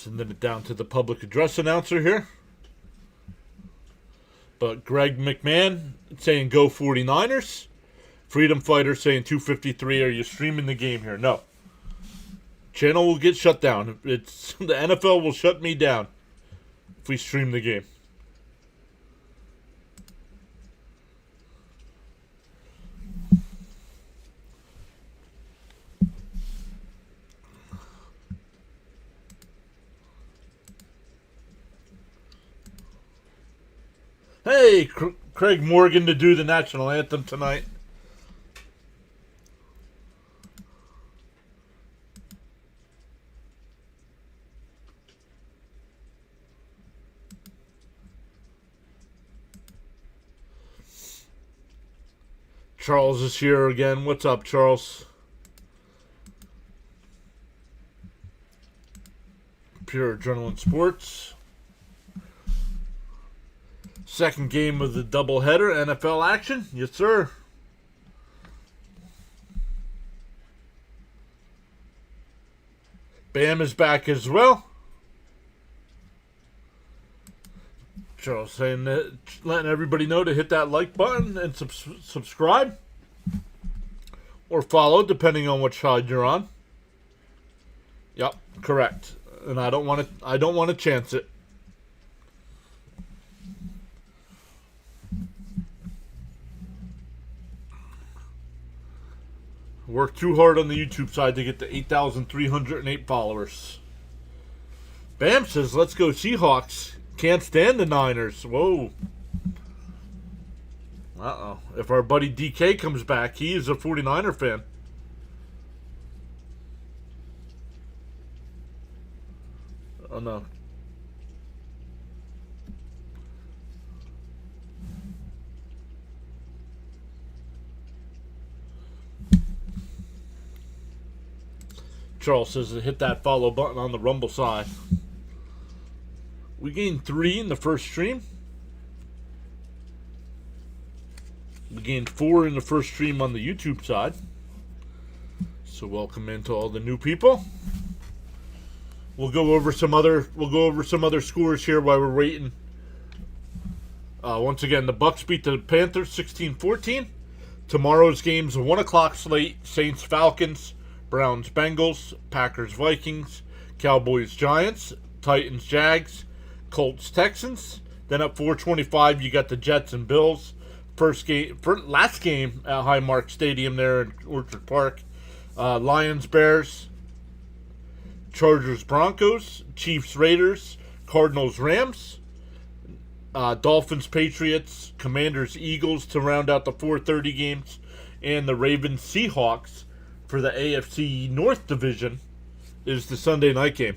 Sending it down to the public address announcer here. But Greg McMahon saying go 49ers. Freedom Fighter saying 253. Are you streaming the game here? No. Channel will get shut down. The NFL will shut me down if we stream the game. Hey, Craig Morgan to do the national anthem tonight. Charles is here again. What's up, Charles? Pure Adrenaline Sports. Second game of the doubleheader, NFL action. Yes, sir. Bam is back as well. Charles saying that, letting everybody know to hit that like button and subscribe or follow, depending on which side you're on. Yep, correct. And I don't want to chance it. Worked too hard on the YouTube side to get to 8,308 followers. Bam says, let's go Seahawks. Can't stand the Niners. Whoa. Uh-oh. If our buddy DK comes back, he is a 49er fan. Oh, no. Charles says to hit that follow button on the Rumble side. We gained 3 in the first stream. We gained 4 in the first stream on the YouTube side. So welcome into all the new people. We'll go over some other scores here while we're waiting. Once again, the Bucks beat the Panthers 16-14. Tomorrow's game's a 1 o'clock slate. Saints Falcons, Browns Bengals, Packers Vikings, Cowboys Giants, Titans Jags, Colts Texans. Then at 4:25 you got the Jets and Bills. Last game at Highmark Stadium there in Orchard Park. Lions Bears, Chargers Broncos, Chiefs Raiders, Cardinals Rams, Dolphins Patriots, Commanders Eagles to round out the 4:30 games, and the Ravens Seahawks for the AFC North Division is the Sunday night game.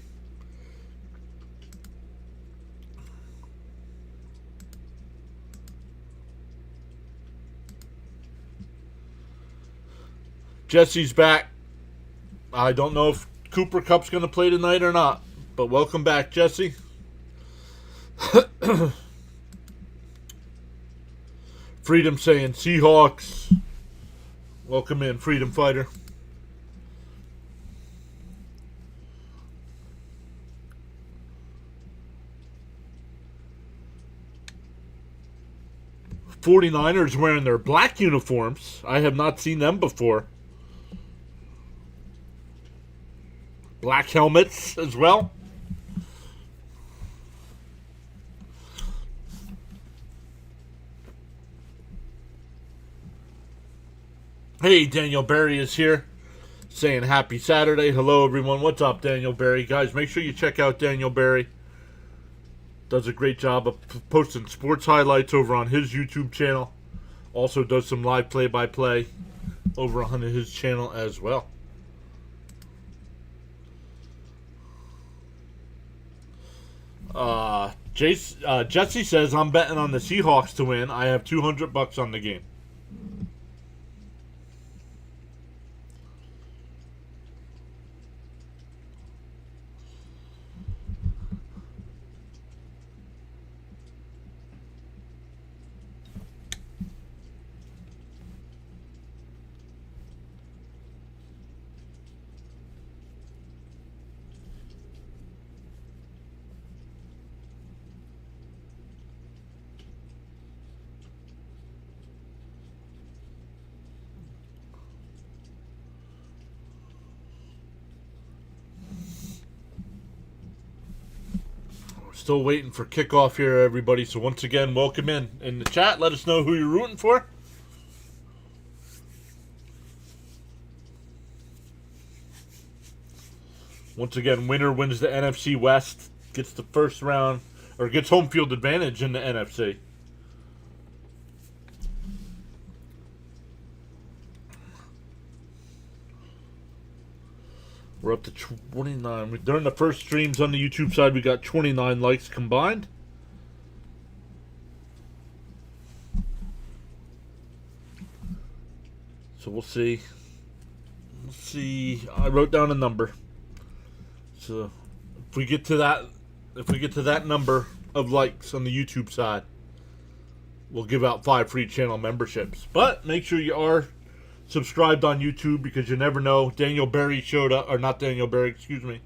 Jesse's back. I don't know if Cooper Kupp's going to play tonight or not, but welcome back, Jesse. Freedom saying Seahawks. Welcome in, Freedom Fighter. '49ers wearing their black uniforms. I have not seen them before. Black helmets as well. Hey, Daniel Berry is here saying happy Saturday. Hello, everyone. What's up, Daniel Berry? Guys, make sure you check out Daniel Berry. Does a great job of posting sports highlights over on his YouTube channel. Also does some live play-by-play over on his channel as well. Jesse says, I'm betting on the Seahawks to win. I have $200 on the game. Still waiting for kickoff here, everybody. So once again, welcome in the chat. Let us know who you're rooting for. Once again, winner wins the NFC West, gets the first round, or gets home field advantage in the NFC. We're up to 29. During the first streams on the YouTube side, we got 29 likes combined. So we'll see. We'll see. I wrote down a number. So if we get to that number of likes on the YouTube side, we'll give out 5 free channel memberships. But make sure you are subscribed on YouTube, because you never know. Daniel Berry showed up, or not Daniel Berry, excuse me.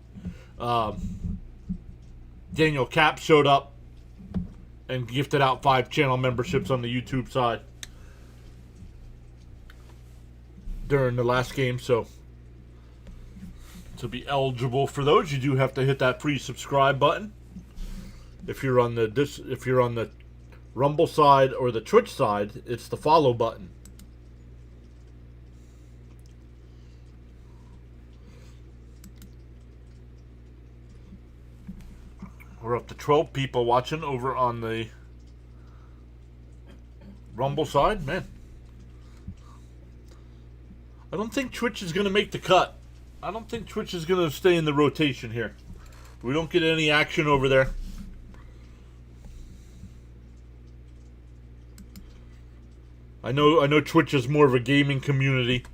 Daniel Cap showed up and gifted out 5 channel memberships on the YouTube side during the last game. So to be eligible for those, you do have to hit that free subscribe button. If you're on the Rumble side or the Twitch side, it's the follow button. We're up to 12 people watching over on the Rumble side. Man, I don't think Twitch is going to make the cut. I don't think Twitch is going to stay in the rotation here. We don't get any action over there. I know Twitch is more of a gaming community.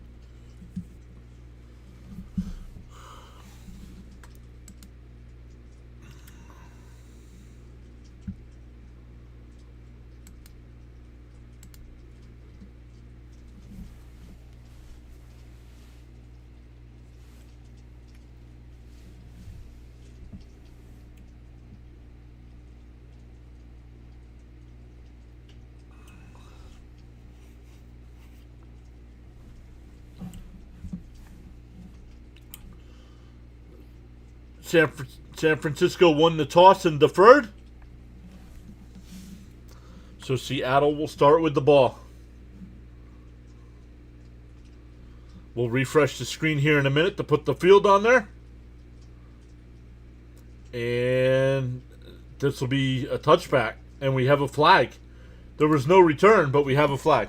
San Francisco won the toss and deferred. So Seattle will start with the ball. We'll refresh the screen here in a minute to put the field on there. And this will be a touchback. And we have a flag. There was no return, but we have a flag.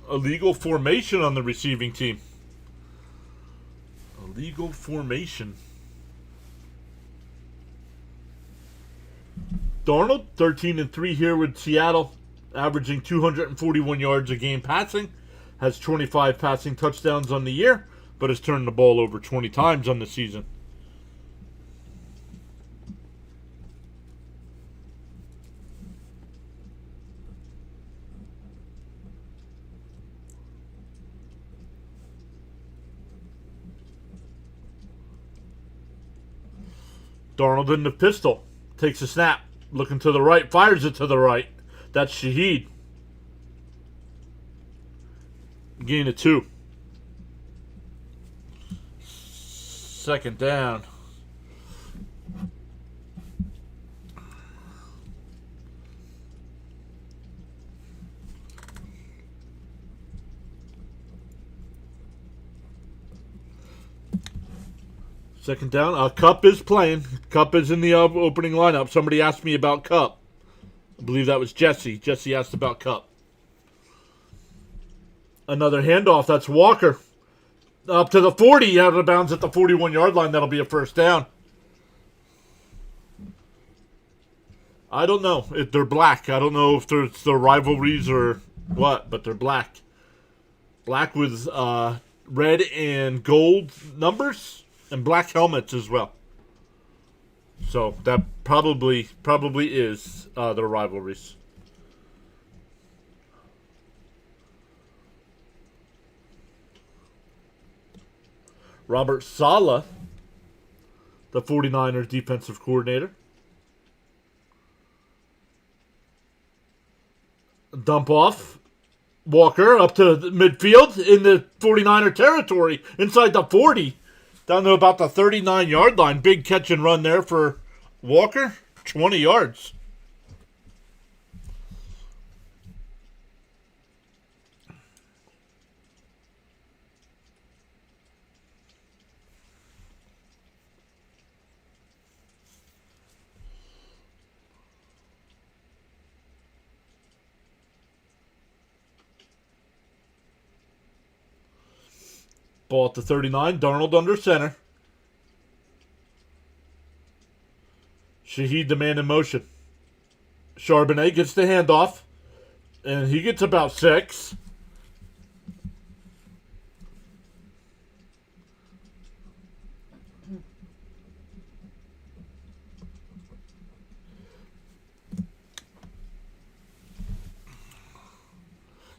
Illegal formation on the receiving team. Illegal formation. Darnold, 13-3 here with Seattle, averaging 241 yards a game passing. Has 25 passing touchdowns on the year, but has turned the ball over 20 times on the season. Darnold in the pistol. Takes a snap. Looking to the right. Fires it to the right. That's Shaheed. Gain of 2. Second down. Second down. Cup is playing. Cup is in the opening lineup. Somebody asked me about Cup. I believe that was Jesse. Jesse asked about Cup. Another handoff. That's Walker. Up to the 40. Out of bounds at the 41-yard line. That'll be a first down. I don't know if they're black. I don't know if it's the rivalries or what, but they're black. Black with red and gold numbers. And black helmets as well. So that probably is their rivalries. Robert Saleh, the 49ers defensive coordinator. Dump off. Walker up to the midfield in the 49er territory, inside the 40, down to about the 39-yard line. Big catch and run there for Walker, 20 yards. Ball at the 39. Darnold under center. Shaheed, the man in motion. Charbonnet gets the handoff. And he gets about 6.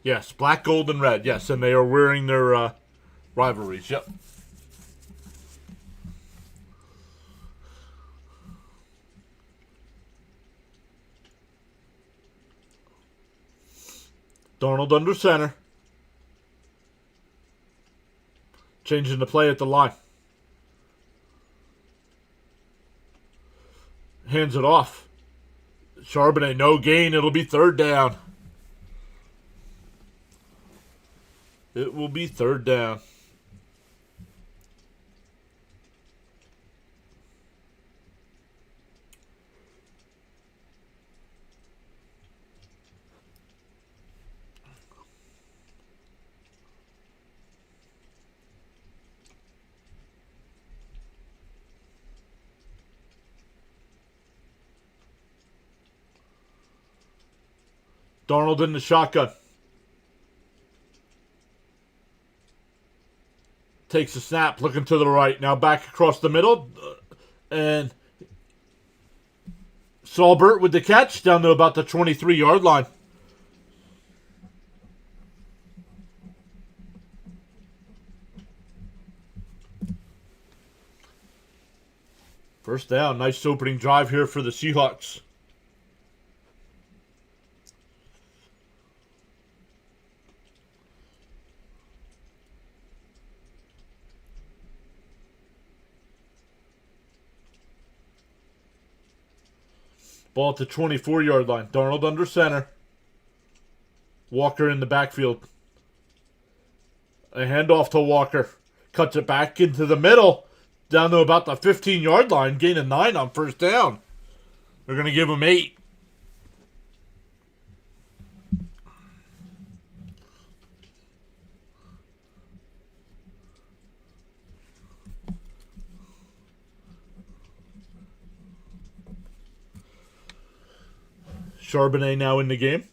Yes, black, gold, and red. Yes, and they are wearing their rivalries. Yep. Darnold under center. Changing the play at the line. Hands it off. Charbonnet, no gain. It'll be third down. It will be third down. Darnold in the shotgun. Takes a snap, looking to the right. Now back across the middle. And Saulbert with the catch down to about the 23-yard line. First down. Nice opening drive here for the Seahawks. Ball at the 24-yard line. Darnold under center. Walker in the backfield. A handoff to Walker. Cuts it back into the middle. Down to about the 15-yard line. Gain of 9 on first down. They're going to give him 8. Charbonnet now in the game.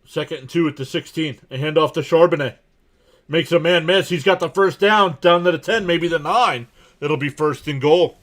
Second and 2 at the 16. A handoff to Charbonnet. Makes a man miss. He's got the first down to the 10, maybe the 9. It'll be first and goal.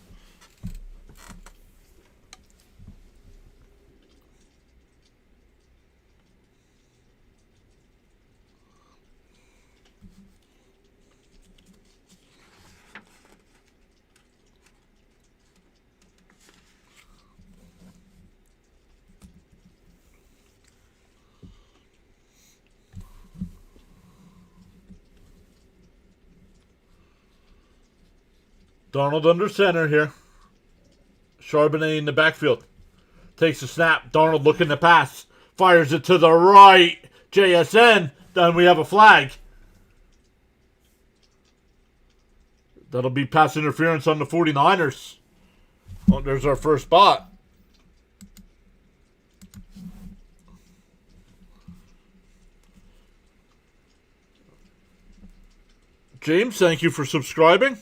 Darnold under center here. Charbonnet in the backfield. Takes a snap. Darnold looking to pass. Fires it to the right. JSN. Then we have a flag. That'll be pass interference on the 49ers. Oh, there's our first spot. James, thank you for subscribing.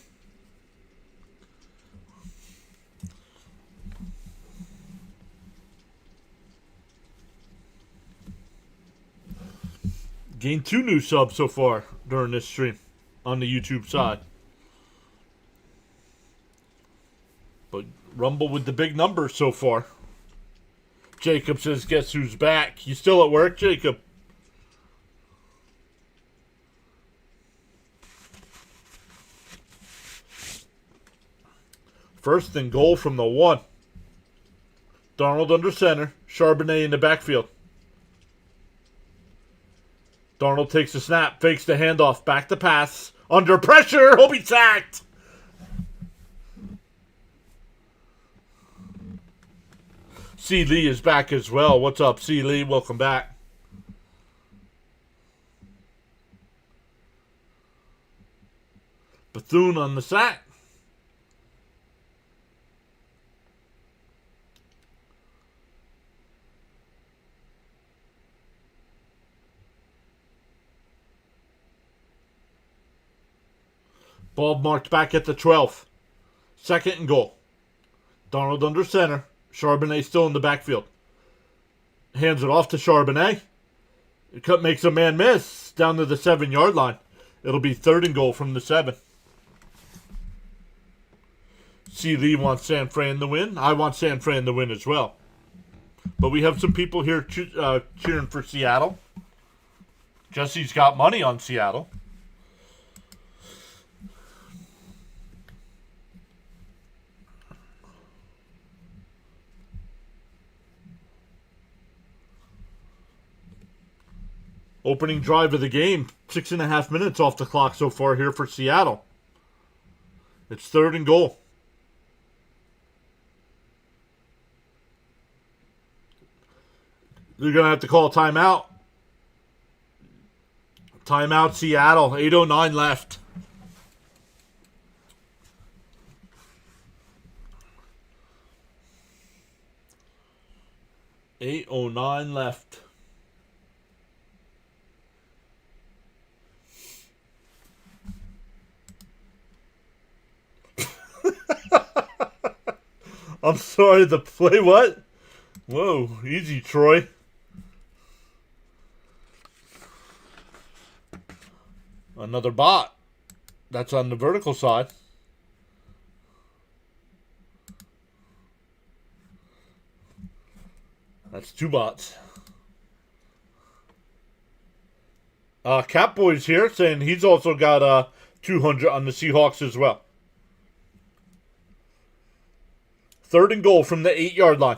Gained 2 new subs so far during this stream on the YouTube side. But Rumble with the big numbers so far. Jacob says, guess who's back? You still at work, Jacob? First and goal from the 1. Darnold under center. Charbonnet in the backfield. Darnold takes the snap. Fakes the handoff. Back to pass. Under pressure. He'll be sacked. C. Lee is back as well. What's up, C. Lee? Welcome back. Bethune on the sack. Ball marked back at the 12th. Second and goal. Darnold under center. Charbonnet still in the backfield. Hands it off to Charbonnet. It makes a man miss down to the 7-yard line. It'll be third and goal from the 7. C. Lee wants San Fran to win. I want San Fran to win as well. But we have some people here cheering for Seattle. Jesse's got money on Seattle. Opening drive of the game. 6.5 minutes off the clock so far here for Seattle. It's third and goal. They're going to have to call a timeout. Timeout, Seattle. 8:09 left. $8:09 left. I'm sorry, the play what? Whoa, easy, Troy. Another bot. That's on the vertical side. That's 2 bots. Catboy's here saying he's also got 200 on the Seahawks as well. Third and goal from the 8-yard line.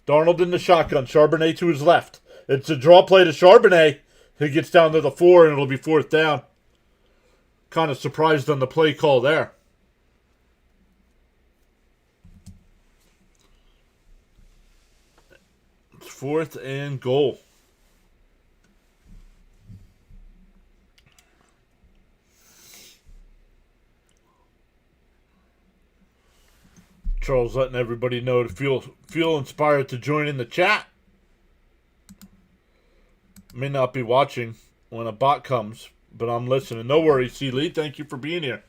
Darnold in the shotgun. Charbonnet to his left. It's a draw play to Charbonnet. He gets down to the 4 and it'll be 4th down. Kind of surprised on the play call there. It's 4th and goal. Charles letting everybody know to feel inspired to join in the chat. May not be watching when a bot comes, but I'm listening. No worries, C. Lee. Thank you for being here.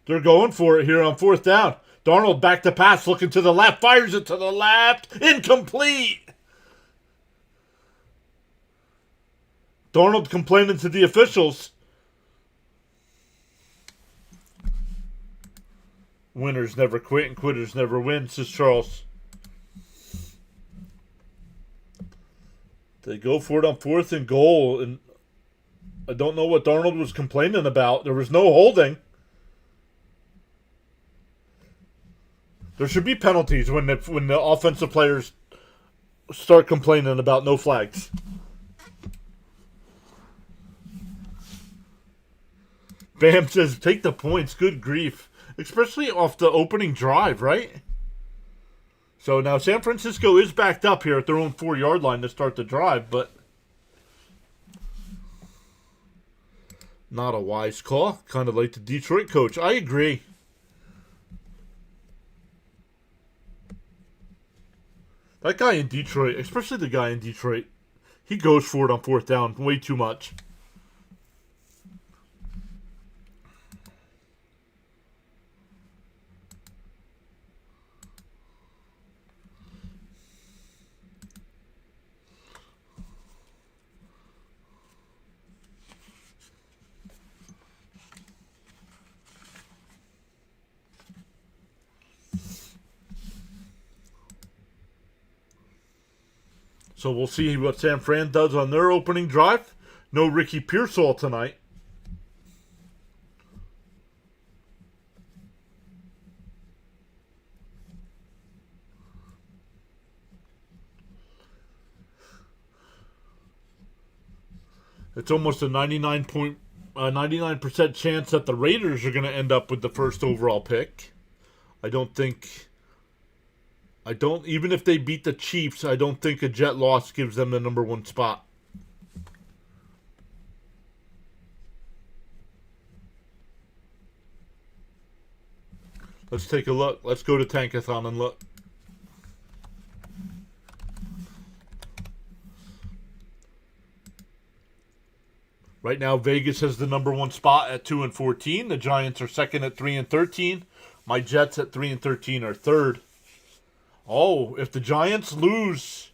They're going for it here on 4th down. Darnold back to pass, looking to the left, fires it to the left. Incomplete. Darnold complaining to the officials. Winners never quit and quitters never win, says Charles. They go for it on 4th and goal, and I don't know what Darnold was complaining about. There was no holding. There should be penalties when the offensive players start complaining about no flags. Bam says, take the points. Good grief. Especially off the opening drive, right? So now San Francisco is backed up here at their own 4-yard line to start the drive, but not a wise call. Kind of like the Detroit coach. I agree. That guy in Detroit, especially the guy in Detroit, he goes for it on 4th down way too much. So we'll see what San Fran does on their opening drive. No Ricky Pearsall tonight. It's almost a 99% chance that the Raiders are going to end up with the first overall pick. Even if they beat the Chiefs, I don't think a Jet loss gives them the number 1 spot. Let's take a look. Let's go to Tankathon and look. Right now, Vegas has the number 1 spot at 2-14. The Giants are second at 3-13. My Jets at 3-13 are third. Oh, if the Giants lose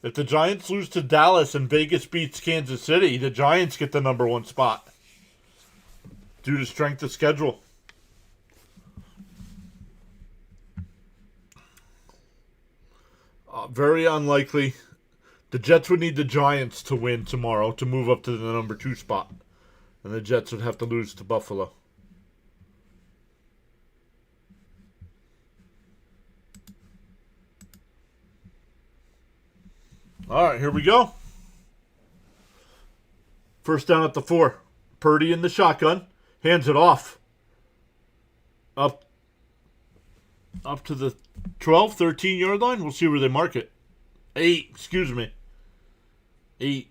to Dallas and Vegas beats Kansas City, the Giants get the number 1 spot due to strength of schedule. Very unlikely. The Jets would need the Giants to win tomorrow to move up to the number 2 spot. And the Jets would have to lose to Buffalo. All right, here we go. First down at the 4. Purdy in the shotgun. Hands it off. Up to the 12, 13-yard line. We'll see where they mark it. 8, excuse me. 8.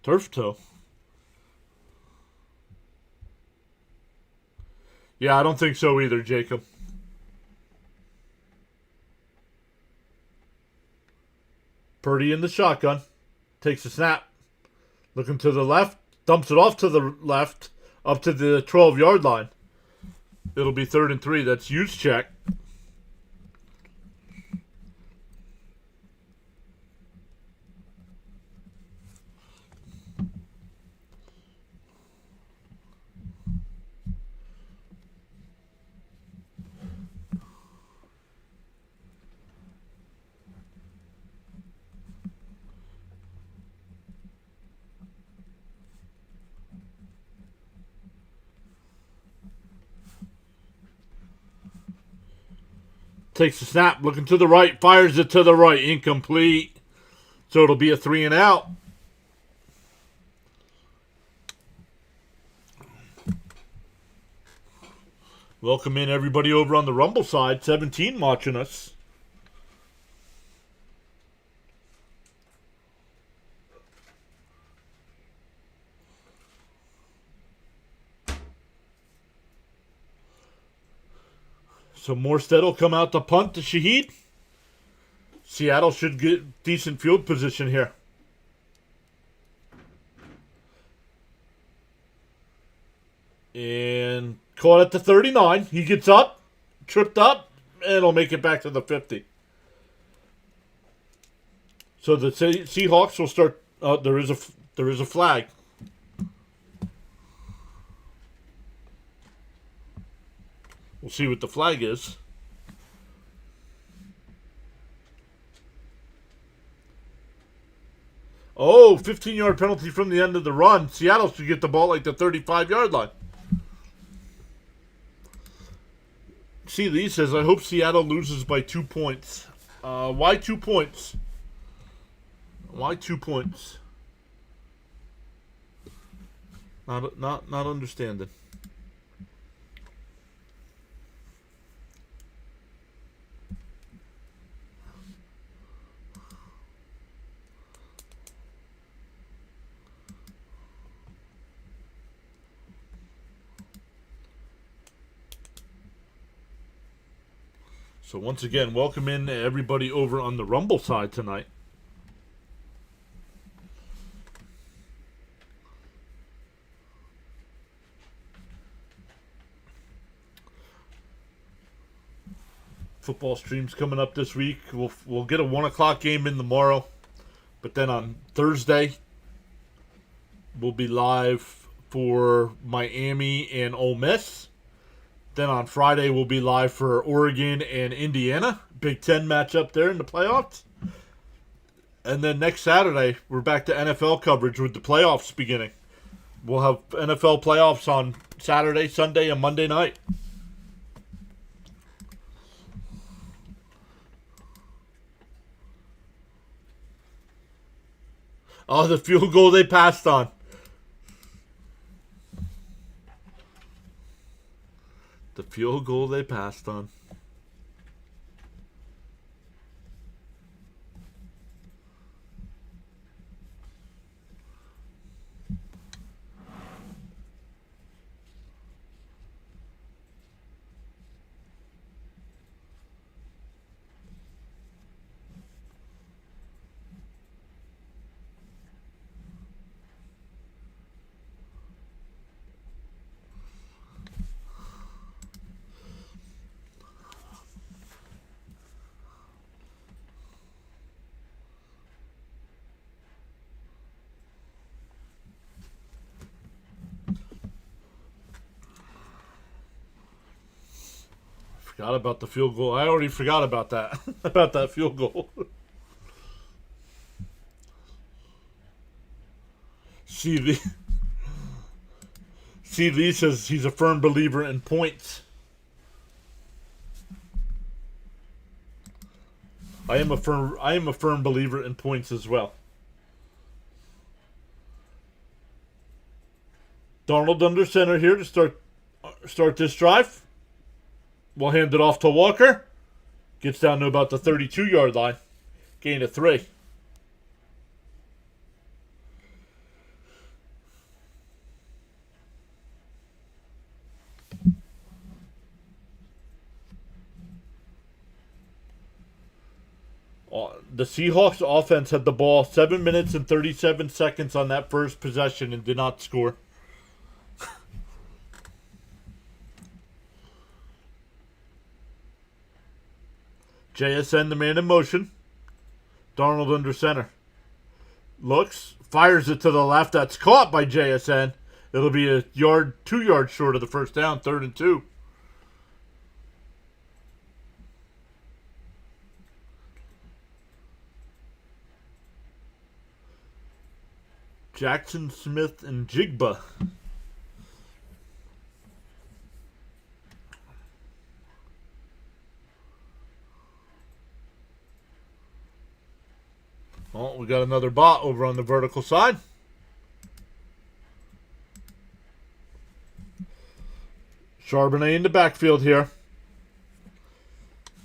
Turf toe. Yeah, I don't think so either, Jacob. Purdy in the shotgun. Takes a snap. Looking to the left. Dumps it off to the left. Up to the 12-yard line. It'll be 3rd and 3. That's use check. Takes the snap, looking to the right, fires it to the right, incomplete. So it'll be a 3 and out. Welcome in everybody over on the Rumble side, 17 watching us. So Morstead will come out to punt to Shaheed. Seattle should get decent field position here. And caught at the 39. He gets up, tripped up, and he'll make it back to the 50. So the Seahawks will start. There is a flag. We'll see what the flag is. Oh, 15-yard penalty from the end of the run. Seattle should get the ball like the 35-yard line. See, Lee says, I hope Seattle loses by 2 points. Why 2 points? Why 2 points? Not understanding. So once again, welcome in everybody over on the Rumble side tonight. Football streams coming up this week. We'll get a 1 o'clock game in tomorrow, but then on Thursday we'll be live for Miami and Ole Miss. Then on Friday, we'll be live for Oregon and Indiana. Big Ten matchup there in the playoffs. And then next Saturday, we're back to NFL coverage with the playoffs beginning. We'll have NFL playoffs on Saturday, Sunday, and Monday night. Oh, the field goal they passed on. The field goal they passed on. Forgot about the field goal. I already forgot about that. About that field goal. C. Lee says he's a firm believer in points. I am a firm believer in points as well. Darnold under center here to start this drive. We'll hand it off to Walker. Gets down to about the 32-yard line. Gain of 3. The Seahawks offense had the ball 7 minutes and 37 seconds on that first possession and did not score. JSN, the man in motion. Darnold under center. Looks, fires it to the left. That's caught by JSN. It'll be a 2 yards short of the first down, 3rd and 2. Jackson, Smith, and Jigba. Oh, we got another bot over on the vertical side. Charbonnet in the backfield here.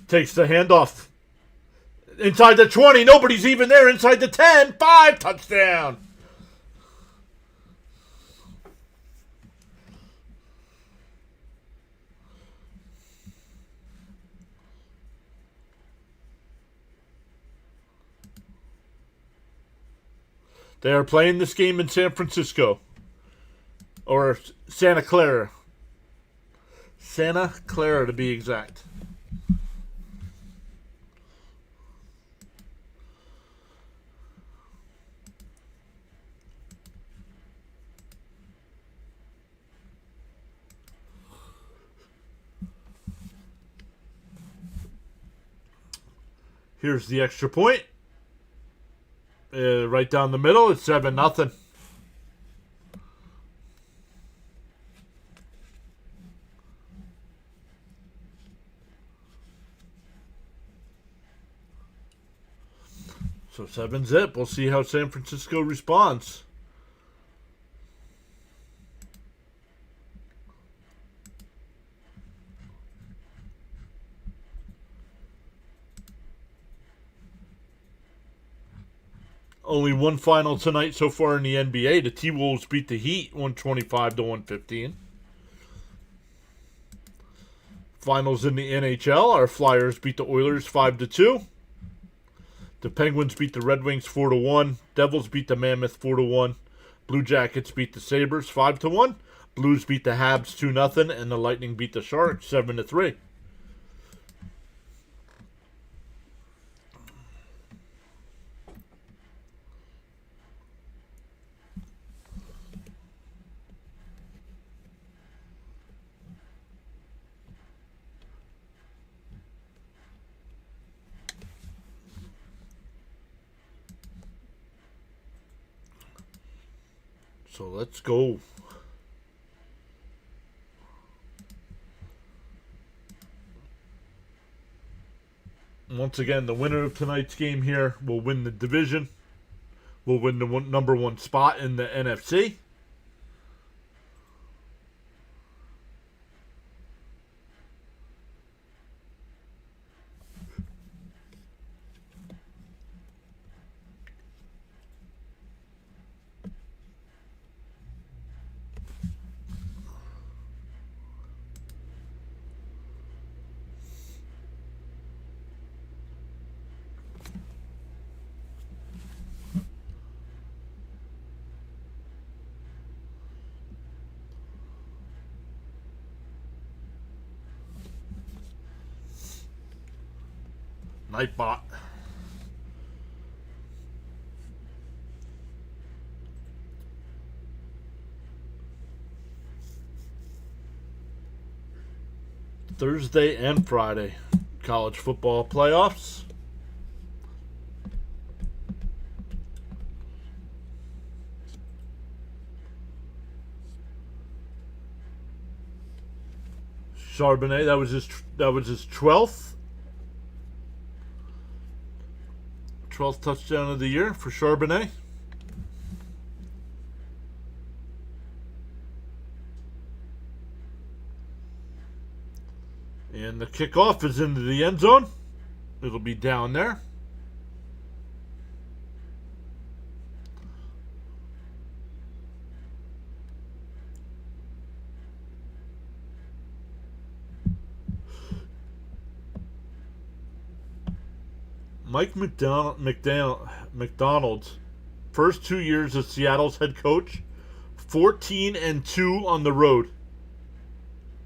Takes the handoff. Inside the 20. Nobody's even there. Inside the 10. 5. Touchdown. They are playing this game in San Francisco. Or Santa Clara. Santa Clara to be exact. Here's the extra point. Right down the middle, it's 7-0. So 7-zip. We'll see how San Francisco responds. Only one final tonight so far in the NBA. The T-Wolves beat the Heat 125-115. Finals in the NHL. Our Flyers beat the Oilers 5-2. The Penguins beat the Red Wings 4-1. Devils beat the Mammoth 4-1. Blue Jackets beat the Sabres 5-1. Blues beat the Habs 2-0. And the Lightning beat the Sharks 7-3. So let's go. Once again, the winner of tonight's game here will win the division. will win the number one spot in the NFC. Nightbot. Thursday and Friday, college football playoffs. Charbonnet, that was his 12th touchdown of the year for Charbonnet. And the kickoff is into the end zone. It'll be down there. Mike McDonald's first 2 years as Seattle's head coach, 14-2 on the road.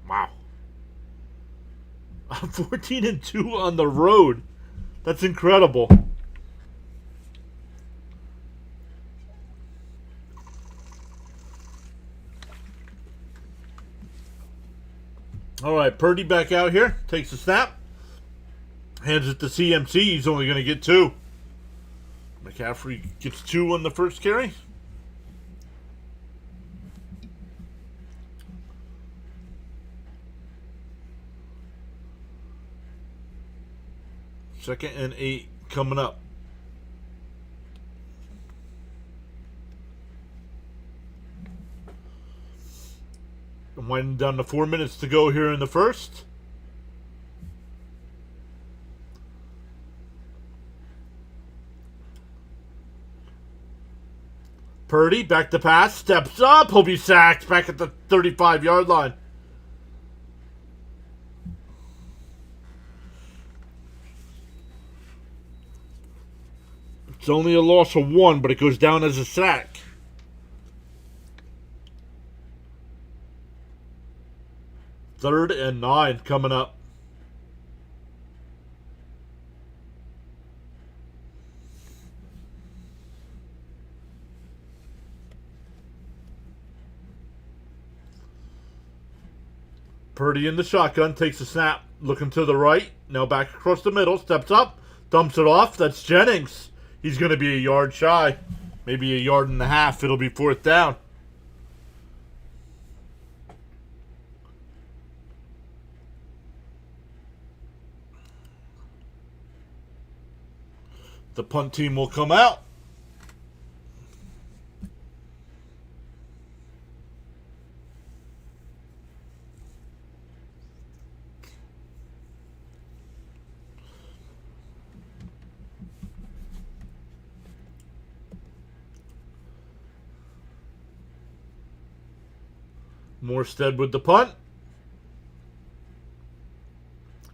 Wow. 14-2 on the road. That's incredible. All right, Purdy back out here. Takes a snap. Hands it to CMC. He's only going to get 2. McCaffrey gets 2 on the first carry. Second and 8 coming up. I'm winding down to 4 minutes to go here in the first. Purdy, back to pass, steps up. He'll be sacked back at the 35-yard line. It's only a loss of 1, but it goes down as a sack. Third and 9 coming up. Purdy in the shotgun, takes a snap, looking to the right. Now back across the middle, steps up, dumps it off. That's Jennings. He's going to be a yard shy. Maybe a yard and a half. It'll be 4th down. The punt team will come out. Morstead with the punt.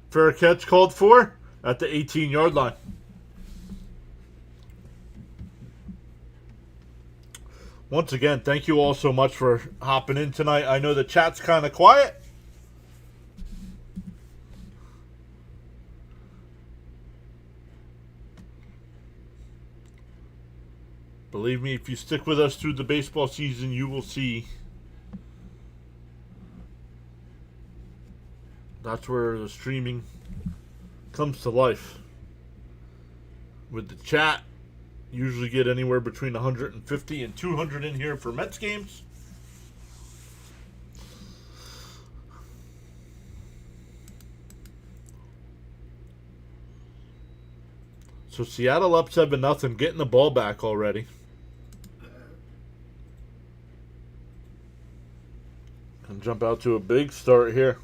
Fair catch called for at the 18-yard line. Once again, thank you all so much for hopping in tonight. I know the chat's kind of quiet. Believe me, if you stick with us through the baseball season, you will see that's where the streaming comes to life. With the chat, usually get anywhere between 150 and 200 in here for Mets games. So Seattle up 7-0, getting the ball back already. jump out to a big start here.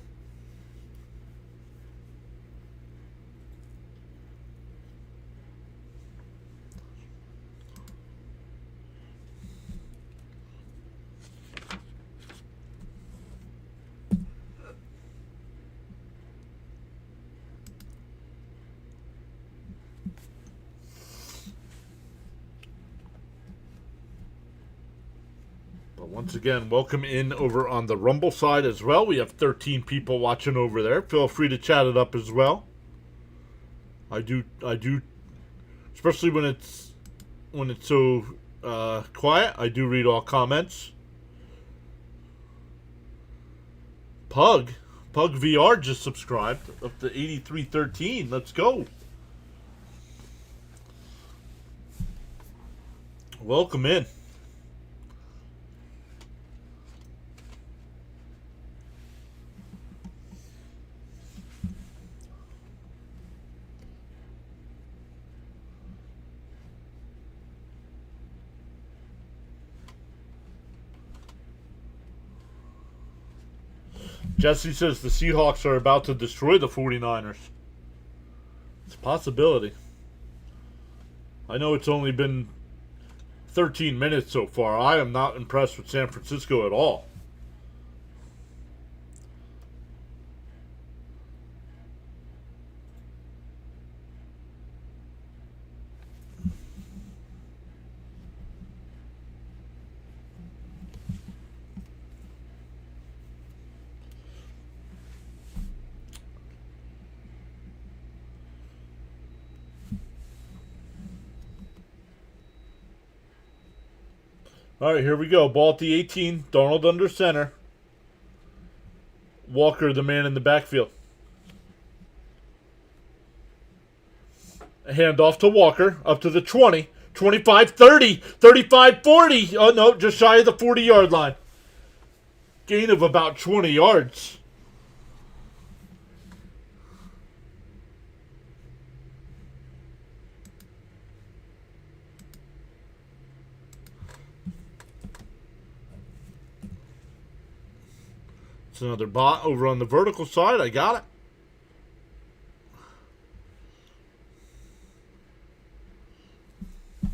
Once again, welcome in over on the Rumble side as well. We have 13 people watching over there. Feel free to chat it up as well. I do, especially when it's so quiet. I do read all comments. Pug VR just subscribed up to 8313. Let's go. Welcome in. Jesse says the Seahawks are about to destroy the 49ers. It's a possibility. I know it's only been 13 minutes so far. I am not impressed with San Francisco at all. All right, here we go. Ball at the 18. Darnold under center. Walker, the man in the backfield. A handoff to Walker. Up to the 20. 25, 30. 35, 40. Oh, no, just shy of the 40-yard line. Gain of about 20 yards. Another bot over on the vertical side. I got it.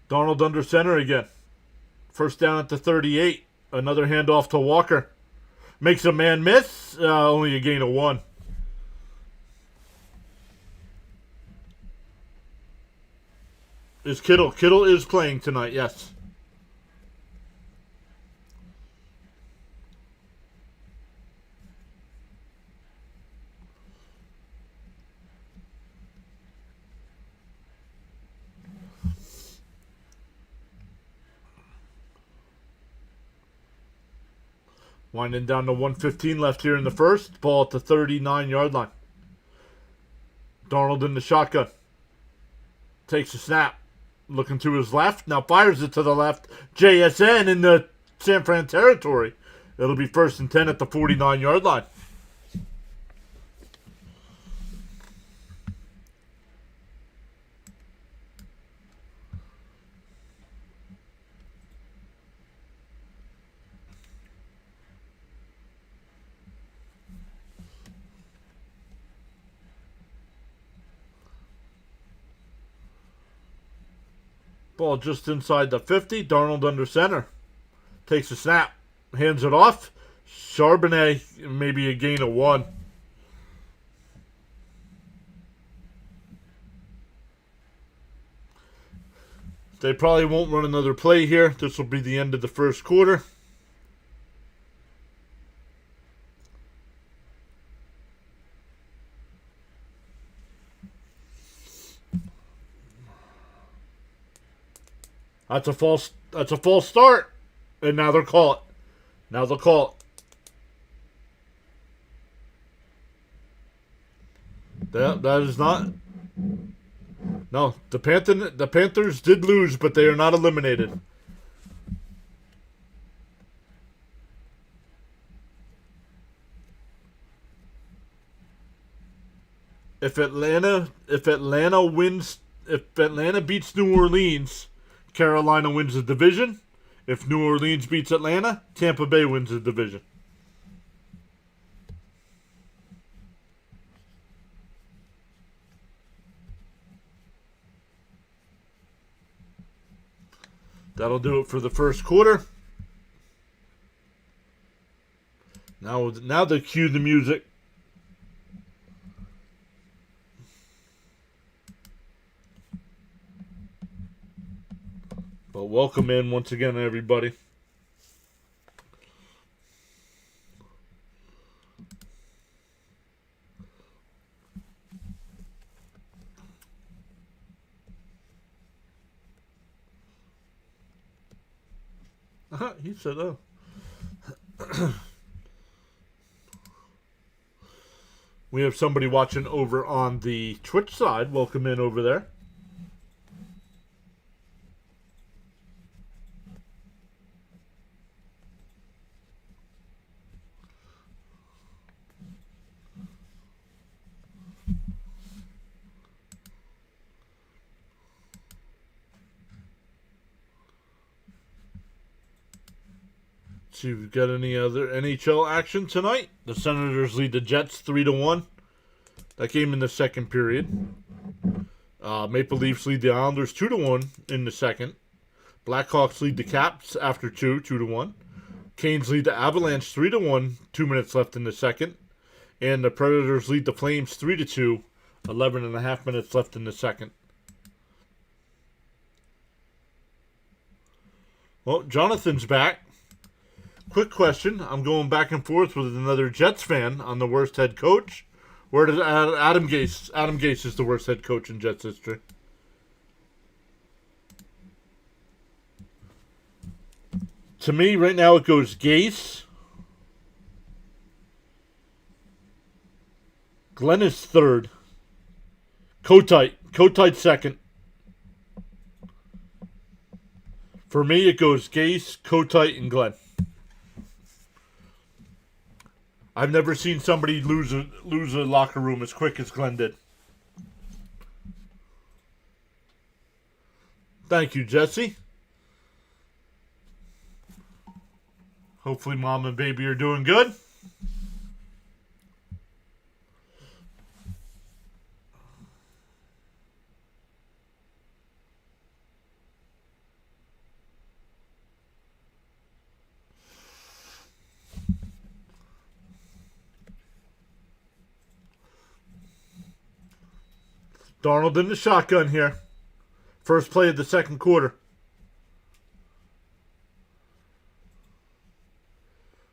Darnold under center again. First down at the 38. Another handoff to Walker. Makes a man miss. Only a gain of 1. Is Kittle? Kittle is playing tonight, yes. Winding down to 1:15 left here in the first. Ball at the 39-yard line. Darnold in the shotgun. Takes a snap. Looking to his left. Now fires it to the left. JSN in the San Fran territory. It'll be 1st and 10 at the 49-yard line. Ball just inside the 50. Darnold under center. Takes a snap. Hands it off. Charbonnet, maybe a gain of 1. They probably won't run another play here. This will be the end of the first quarter. That's a false start. And now they'll call it. That is not. No, the Panthers did lose, but they are not eliminated. If Atlanta beats New Orleans, Carolina wins the division. If New Orleans beats Atlanta, Tampa Bay wins the division. That'll do it for the first quarter. Now they cue the music. But welcome in once again, everybody. He said, oh. We have somebody watching over on the Twitch side. Welcome in over there. See if we've got any other NHL action tonight. The Senators lead the Jets 3-1. That game in the second period. Maple Leafs lead the Islanders 2-1 in the second. Blackhawks lead the Caps after 2-1. Canes lead the Avalanche 3-1, 2 minutes left in the second. And the Predators lead the Flames 3-2, 11.5 minutes left in the second. Well, Jonathan's back. Quick question. I'm going back and forth with another Jets fan on the worst head coach. Where does Adam Gase? Adam Gase is the worst head coach in Jets history. To me, right now, it goes Gase. Glenn is third. Kotite second. For me, it goes Gase, Kotite, and Glenn. I've never seen somebody lose a locker room as quick as Glenn did. Thank you, Jesse. Hopefully mom and baby are doing good. Darnold in the shotgun here. First play of the second quarter.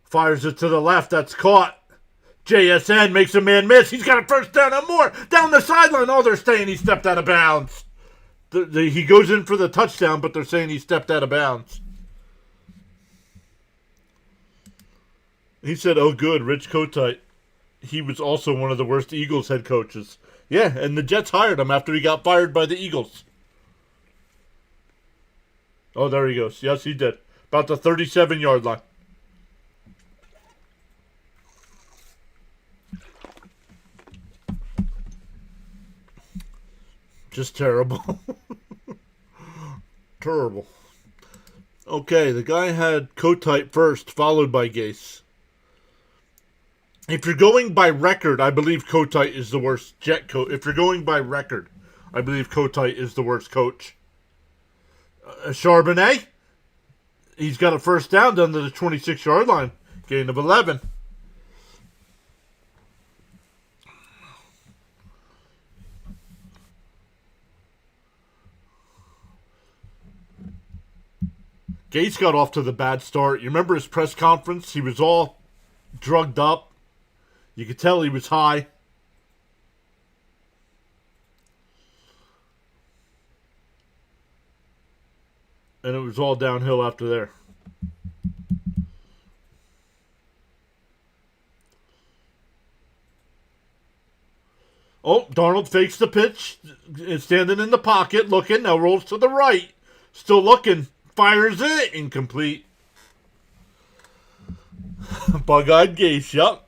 Fires it to the left. That's caught. JSN makes a man miss. He's got a first down and more. Down the sideline. Oh, they're saying he stepped out of bounds. He goes in for the touchdown, but they're saying he stepped out of bounds. He said, oh, good, Rich Kotite. He was also one of the worst Eagles head coaches. Yeah, and the Jets hired him after he got fired by the Eagles. Oh, there he goes. Yes, he did. About the 37-yard line. Just terrible. Terrible. Okay, the guy had Kotite first, followed by Gase. If you're going by record, I believe Kotite is the worst Jet coach. If you're going by record, I believe Kotite is the worst coach. Charbonnet, he's got a first down to the 26-yard line. Gain of 11. Gase got off to the bad start. You remember his press conference? He was all drugged up. You could tell he was high. And it was all downhill after there. Oh, Darnold fakes the pitch. Is standing in the pocket, looking. Now rolls to the right. Still looking. Fires it. Incomplete. Bug-eyed Gase, yup.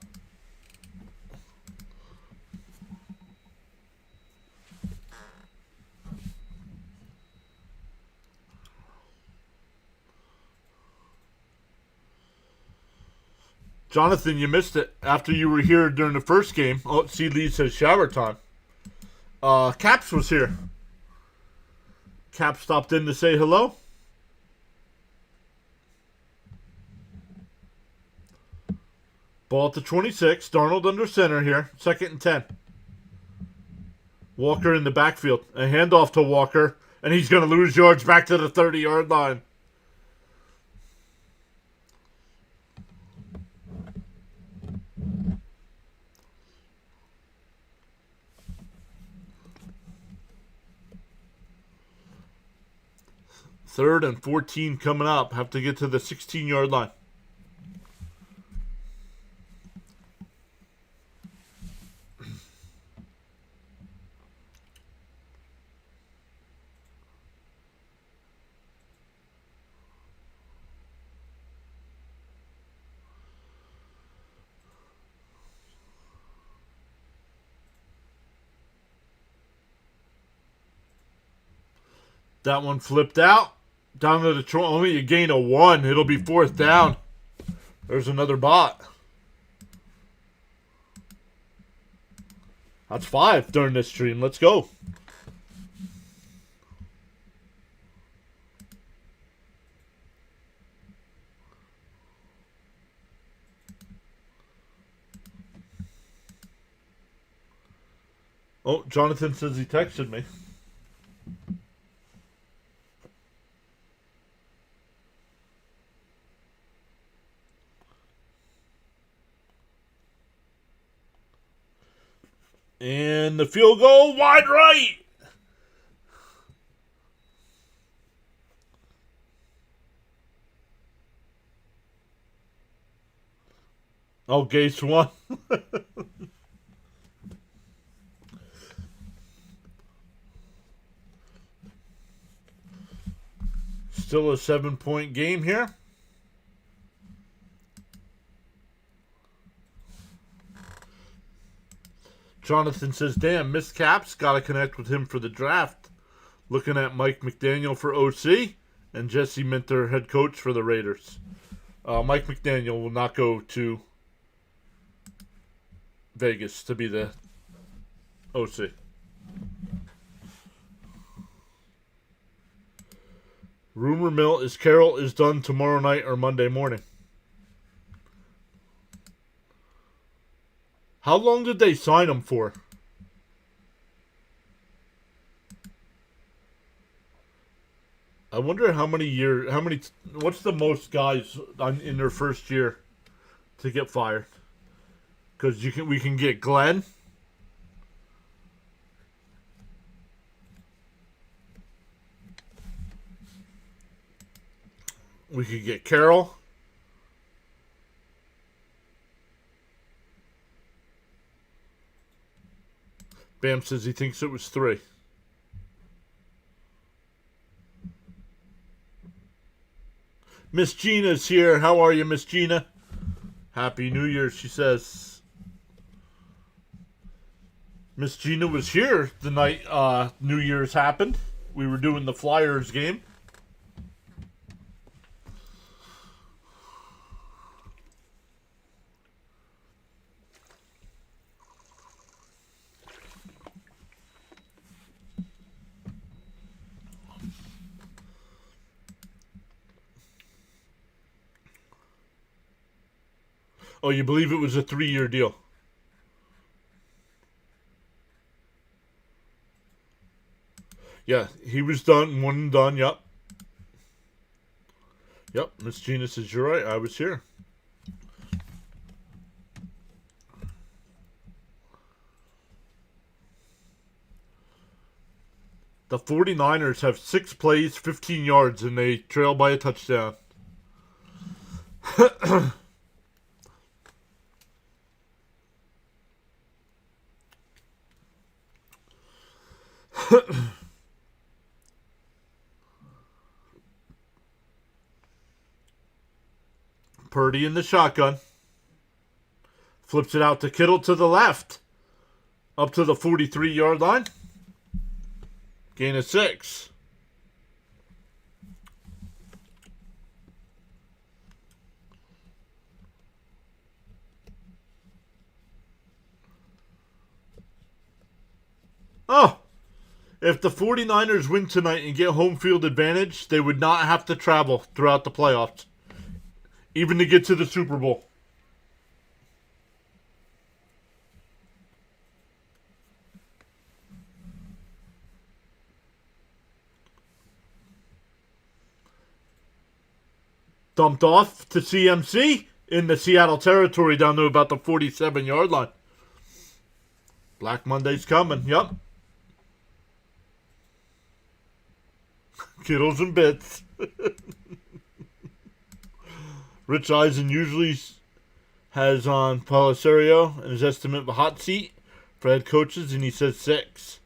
Jonathan, you missed it. After you were here during the first game. Oh, see, Lee says shower time. Caps was here. Cap stopped in to say hello. Ball at the 26. Darnold under center here. 2nd and 10. Walker in the backfield. A handoff to Walker. And he's going to lose yards back to the 30-yard line. Third and 14 coming up. Have to get to the 16-yard line. That one flipped out. Down to the only a gain of 1. It'll be 4th down. There's another bot. That's 5 during this stream. Let's go. Oh, Jonathan says he texted me. And the field goal, wide right. Oh, Gates won. Still a 7-point game here. Jonathan says, damn, missed Caps. Got to connect with him for the draft. Looking at Mike McDaniel for OC and Jesse Minter, head coach for the Raiders. Mike McDaniel will not go to Vegas to be the OC. Rumor mill is Carroll is done tomorrow night or Monday morning. How long did they sign him for? I wonder how many years, what's the most guys in their first year to get fired? Because we can get Glenn. We could get Carroll. Bam says he thinks it was 3. Miss Gina's here. How are you, Miss Gina? Happy New Year, she says. Miss Gina was here the night New Year's happened. We were doing the Flyers game. Oh, you believe it was a 3-year deal? Yeah, he was done, one and done, yep. Yep, Miss Gina says, you're right, I was here. The 49ers have 6 plays, 15 yards, and they trail by a touchdown. Purdy in the shotgun. Flips it out to Kittle to the left. Up to the 43-yard line. Gain of 6. Oh, if the 49ers win tonight and get home field advantage, they would not have to travel throughout the playoffs, even to get to the Super Bowl. Dumped off to CMC in the Seattle territory down to about the 47-yard line. Black Monday's coming. Yep. Kittles and bits. Rich Eisen usually has on Pellicerio and his estimate of a hot seat for head coaches, and he says 6.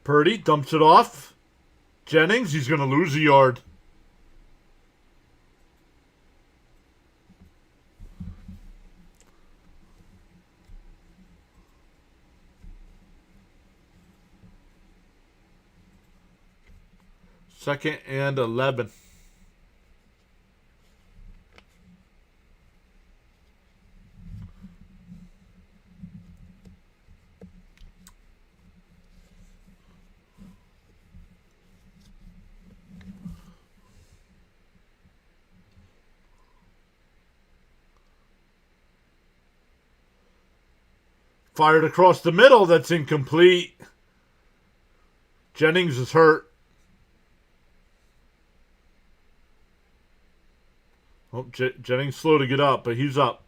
Purdy dumps it off. Jennings, he's going to lose a yard. Second and 11. Fired across the middle. That's incomplete. Jennings is hurt. Oh, Jennings slow to get up, but he's up.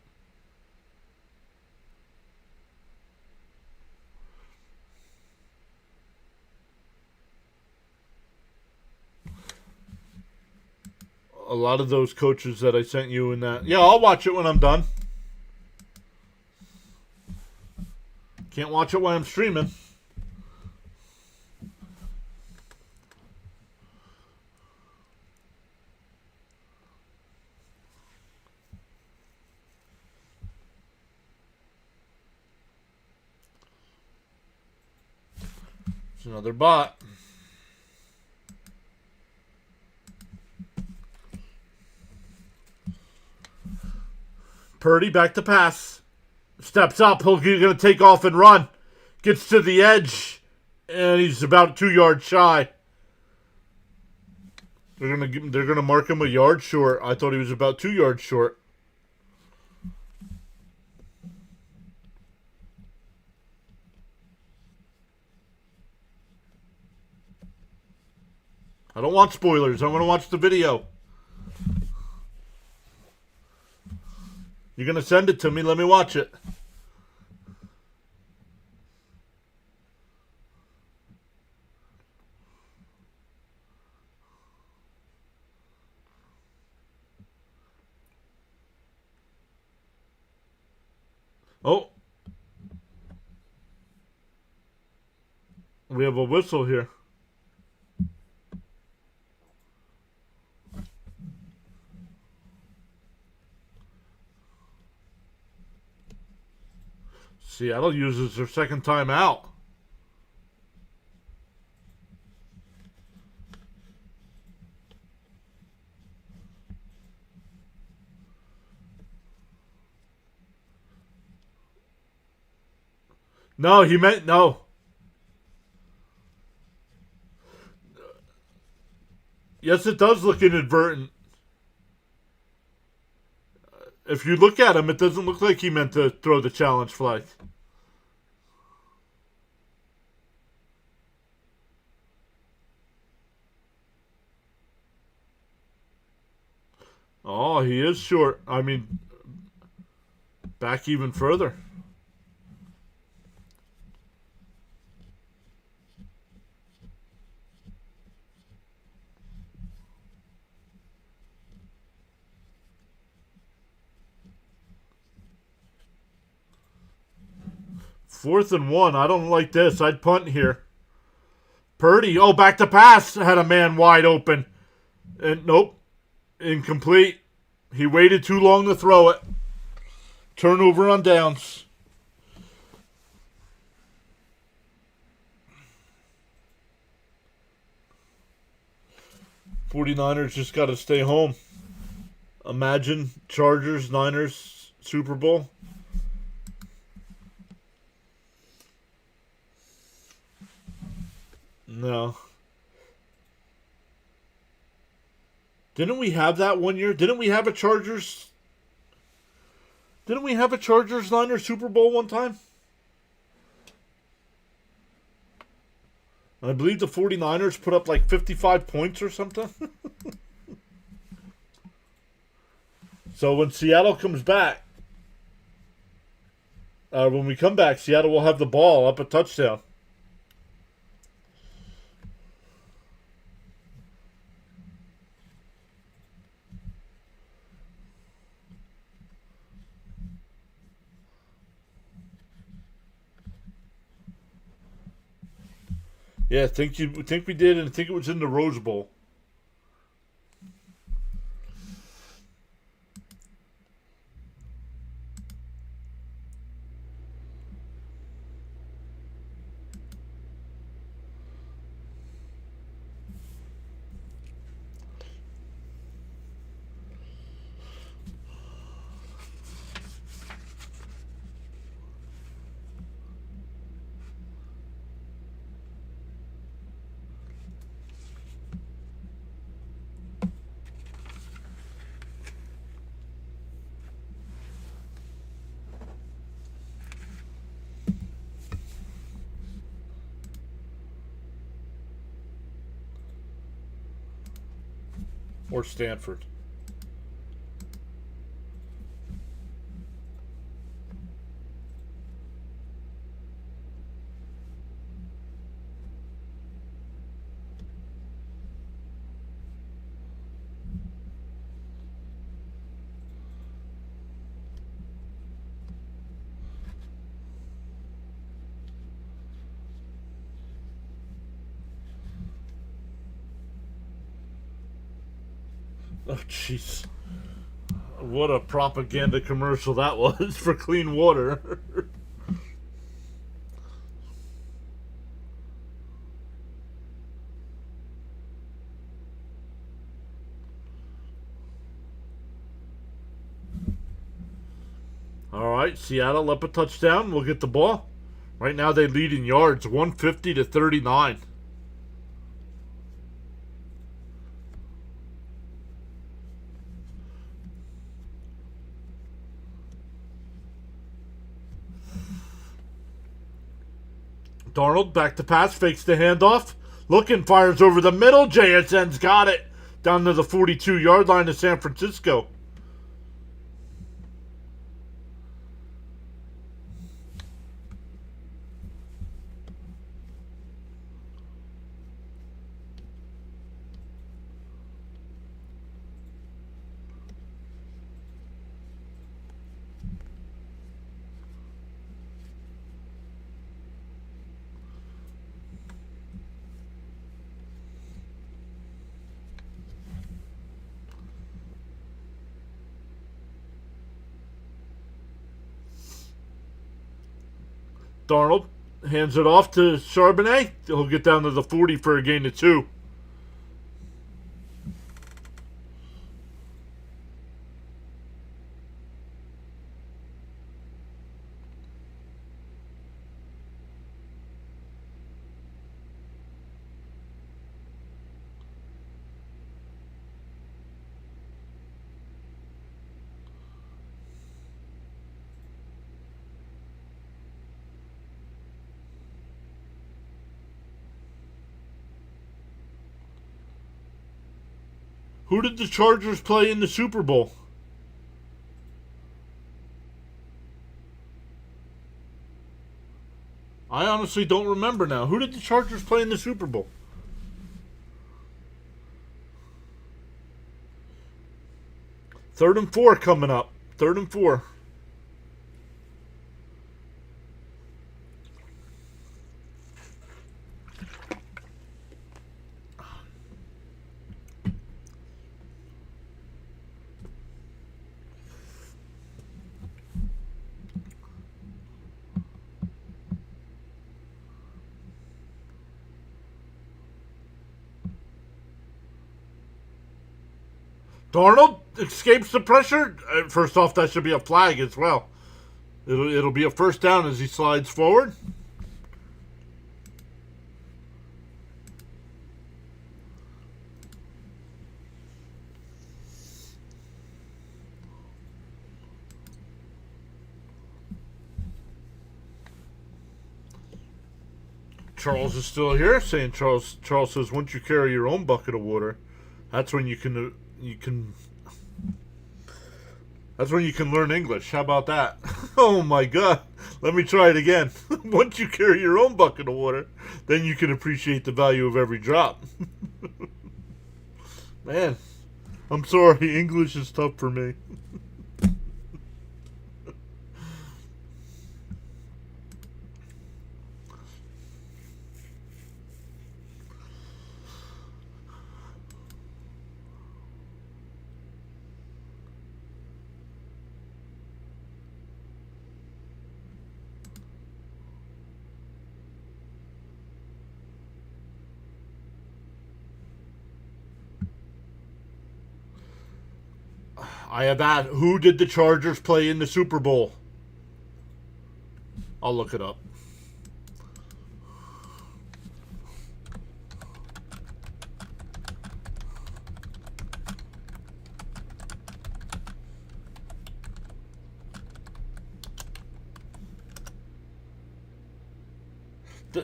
A lot of those coaches that I sent you in that. Yeah, I'll watch it when I'm done. Can't watch it while I'm streaming. It's another bot. Purdy back to pass. Steps up. He's going to take off and run. Gets to the edge. And he's about 2 yards shy. They're gonna mark him a yard short. I thought he was about 2 yards short. I don't want spoilers. I want to watch the video. You're going to send it to me. Let me watch it. Oh. We have a whistle here. Seattle uses their second time out. No, he meant no. Yes, it does look inadvertent. If you look at him, it doesn't look like he meant to throw the challenge flag. Oh, he is short. I mean, back even further. Fourth and 1. I don't like this. I'd punt here. Purdy. Oh, back to pass. Had a man wide open. And nope. Incomplete. He waited too long to throw it. Turnover on downs. 49ers just got to stay home. Imagine Chargers, Niners, Super Bowl. No. Didn't we have that one year? Didn't we have a Chargers Niners Super Bowl one time? I believe the 49ers put up like 55 points or something. So when Seattle comes back, when we come back, Seattle will have the ball up a touchdown. Yeah, I think we did, and I think it was in the Rose Bowl. Or Stanford. Oh, jeez. What a propaganda commercial that was for clean water. All right, Seattle up a touchdown. We'll get the ball. Right now they lead in yards, 150 to 39. Darnold back to pass, fakes the handoff. Looking, fires over the middle. JSN's got it. Down to the 42-yard line of San Francisco. Darnold hands it off to Charbonnet. He'll get down to the 40 for a gain of 2. Who did the Chargers play in the Super Bowl? I honestly don't remember now. Who did the Chargers play in the Super Bowl? Third and 4 coming up. 3rd and 4. Darnold escapes the pressure. First off, that should be a flag as well. It'll be a first down as he slides forward. Charles is still here, saying Charles says once you carry your own bucket of water, that's when you can that's when you can learn English. How about that? Oh my God. Let me try it again. Once you carry your own bucket of water, then you can appreciate the value of every drop. Man, I'm sorry, English is tough for me. I have asked, who did the Chargers play in the Super Bowl? I'll look it up.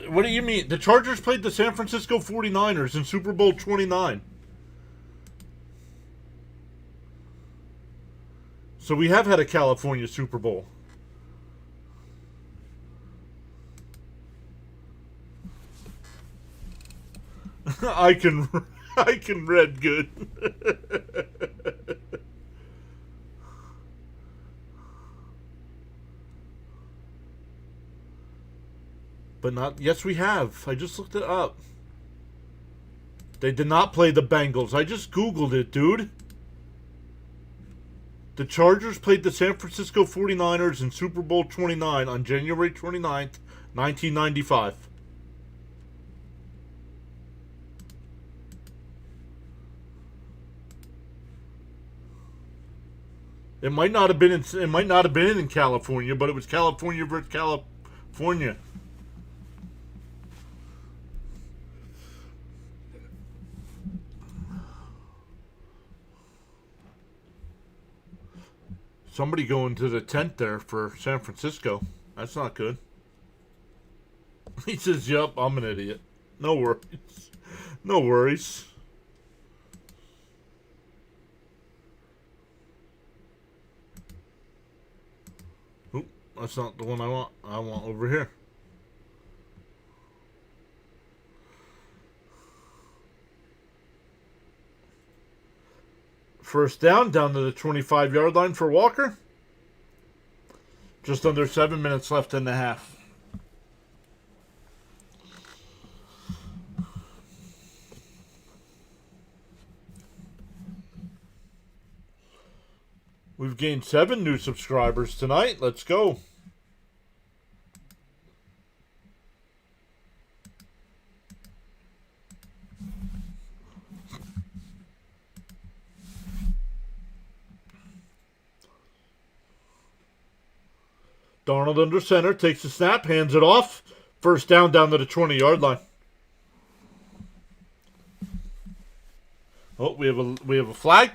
What do you mean? The Chargers played the San Francisco 49ers in Super Bowl 29. So we have had a California Super Bowl. I can read good. But not, yes we have. I just looked it up. They did not play the Bengals. I just Googled it, dude. The Chargers played the San Francisco 49ers in Super Bowl 29 on January 29th, 1995. It might not have been in California, but it was California versus California. Somebody going to the tent there for San Francisco. That's not good. He says, "Yup, I'm an idiot. No worries. No worries." Oop, that's not the one I want. I want over here. First down to the 25-yard line for Walker. Just under 7 minutes left in the half. We've gained 7 new subscribers tonight. Let's go. Darnold under center, takes the snap, hands it off. First down to the 20-yard line. Oh, we have a flag.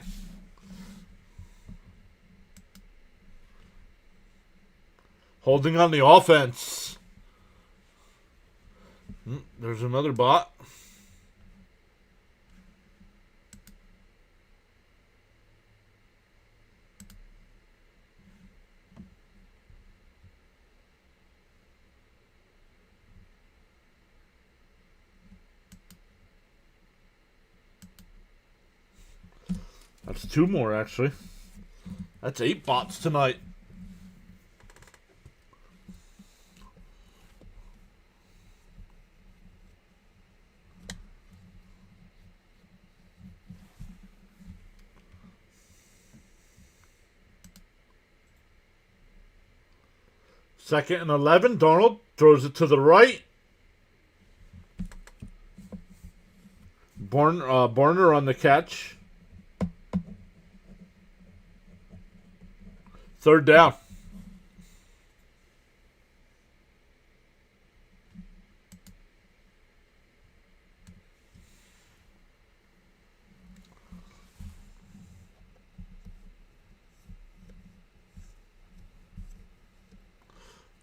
Holding on the offense. There's another bot. That's 2 more, actually. That's 8 bots tonight. Second and 11. Darnold throws it to the right. Barner on the catch. Third down.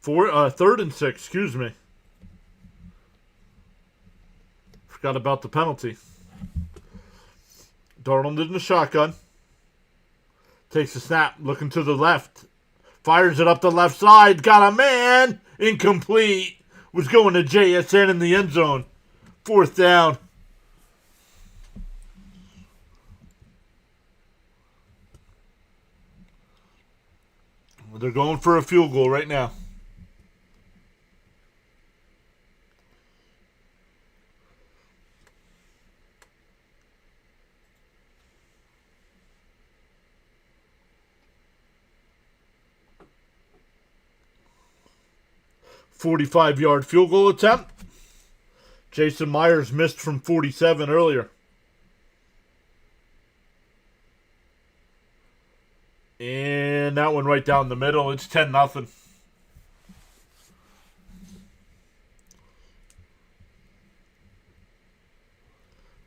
Third and 6, excuse me. Forgot about the penalty. Darnold in the shotgun. Takes a snap, looking to the left. Fires it up the left side. Got a man. Incomplete. Was going to JSN in the end zone. Fourth down. They're going for a field goal right now. .45-yard field goal attempt. Jason Myers missed from 47 earlier. And that one right down the middle. It's 10-0.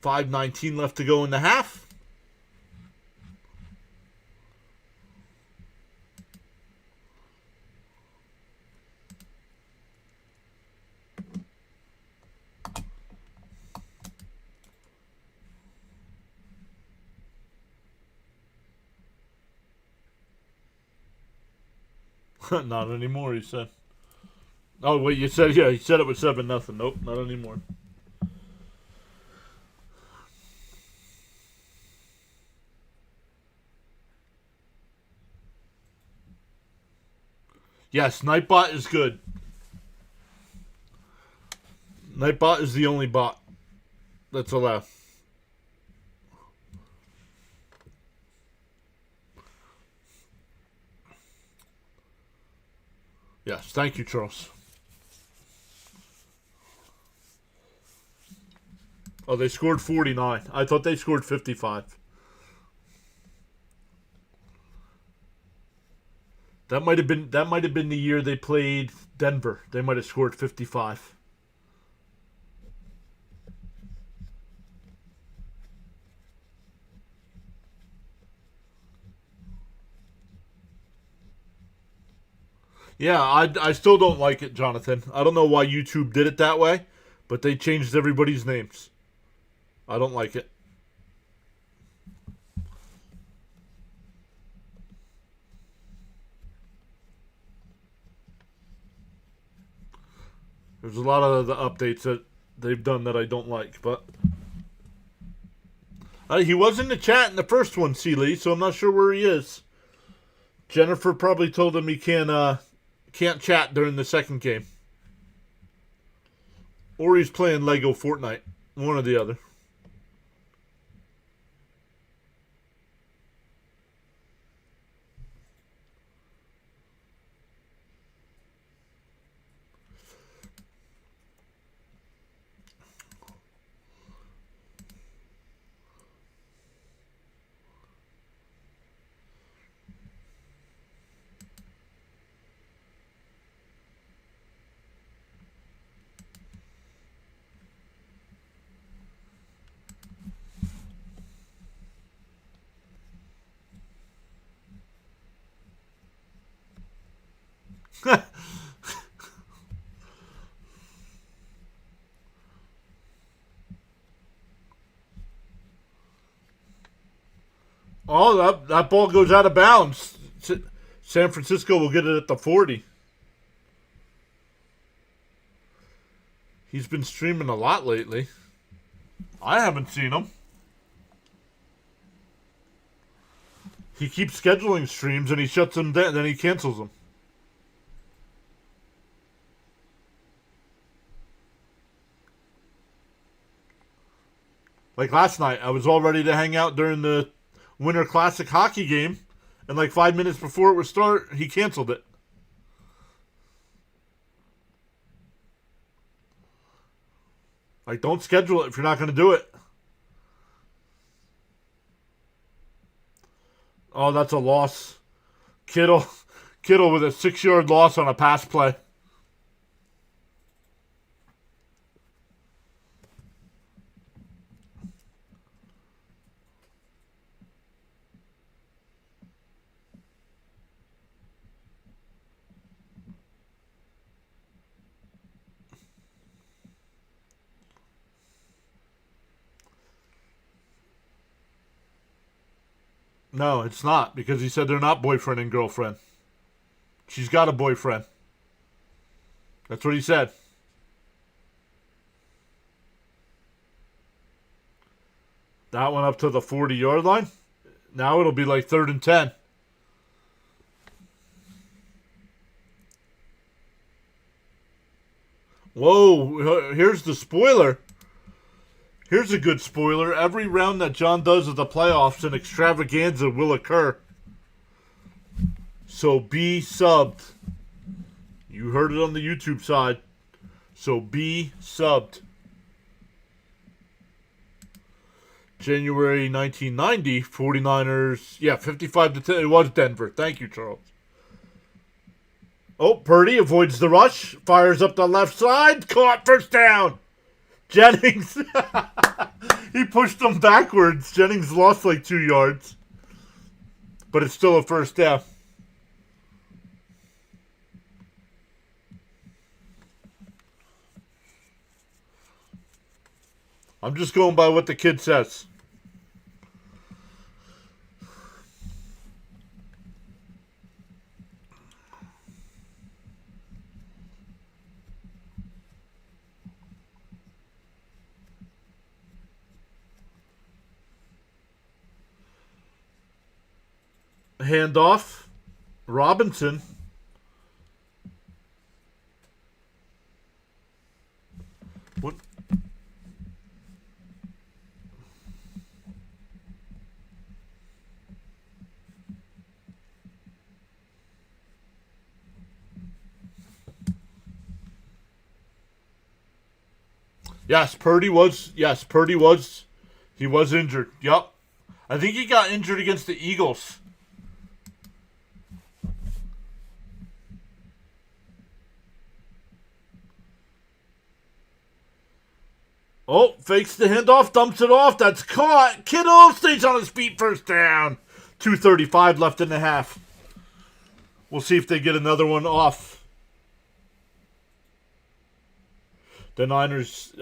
.5:19 left to go in the half. Not anymore, he said. Oh, wait, you said, yeah, he said it was 7-0. Nope, not anymore. Yes, Nightbot is good. Nightbot is the only bot that's allowed. Yes, thank you, Charles. Oh, they scored 49. I thought they scored 55. That might have been the year they played Denver. They might have scored 55. Yeah, I still don't like it, Jonathan. I don't know why YouTube did it that way, but they changed everybody's names. I don't like it. There's a lot of the updates that they've done that I don't like, but he was in the chat in the first one, Sealy, so I'm not sure where he is. Jennifer probably told him he can't chat during the second game. Or he's playing Lego Fortnite. One or the other. Oh, that ball goes out of bounds. San Francisco will get it at the 40. He's been streaming a lot lately. I haven't seen him. He keeps scheduling streams and he shuts them down, then he cancels them. Like last night, I was all ready to hang out during the Winter Classic hockey game, and like 5 minutes before it would start, he canceled it. Like, don't schedule it if you're not going to do it. Oh, that's a loss. Kittle Kittle with a 6-yard loss on a pass play. No, it's not, because he said they're not boyfriend and girlfriend. She's got a boyfriend. That's what he said. That went up to the 40-yard line. Now it'll be like 3rd and 10. Whoa, here's the spoiler. Here's a good spoiler. Every round that John does of the playoffs, an extravaganza will occur. So be subbed. You heard it on the YouTube side. So be subbed. January 1990, 49ers. Yeah, 55-10. It was Denver. Thank you, Charles. Oh, Purdy avoids the rush. Fires up the left side. Caught. First down. Jennings. He pushed them backwards. Jennings lost like 2 yards. But it's still a first down. I'm just going by what the kid says. Handoff. Robinson. What? Yes, Purdy was. He was injured. Yep. I think he got injured against the Eagles. Oh, fakes the handoff, dumps it off. That's caught. Kittle stays on his feet. First down. 2:35 left in the half. We'll see if they get another one off. The Niners'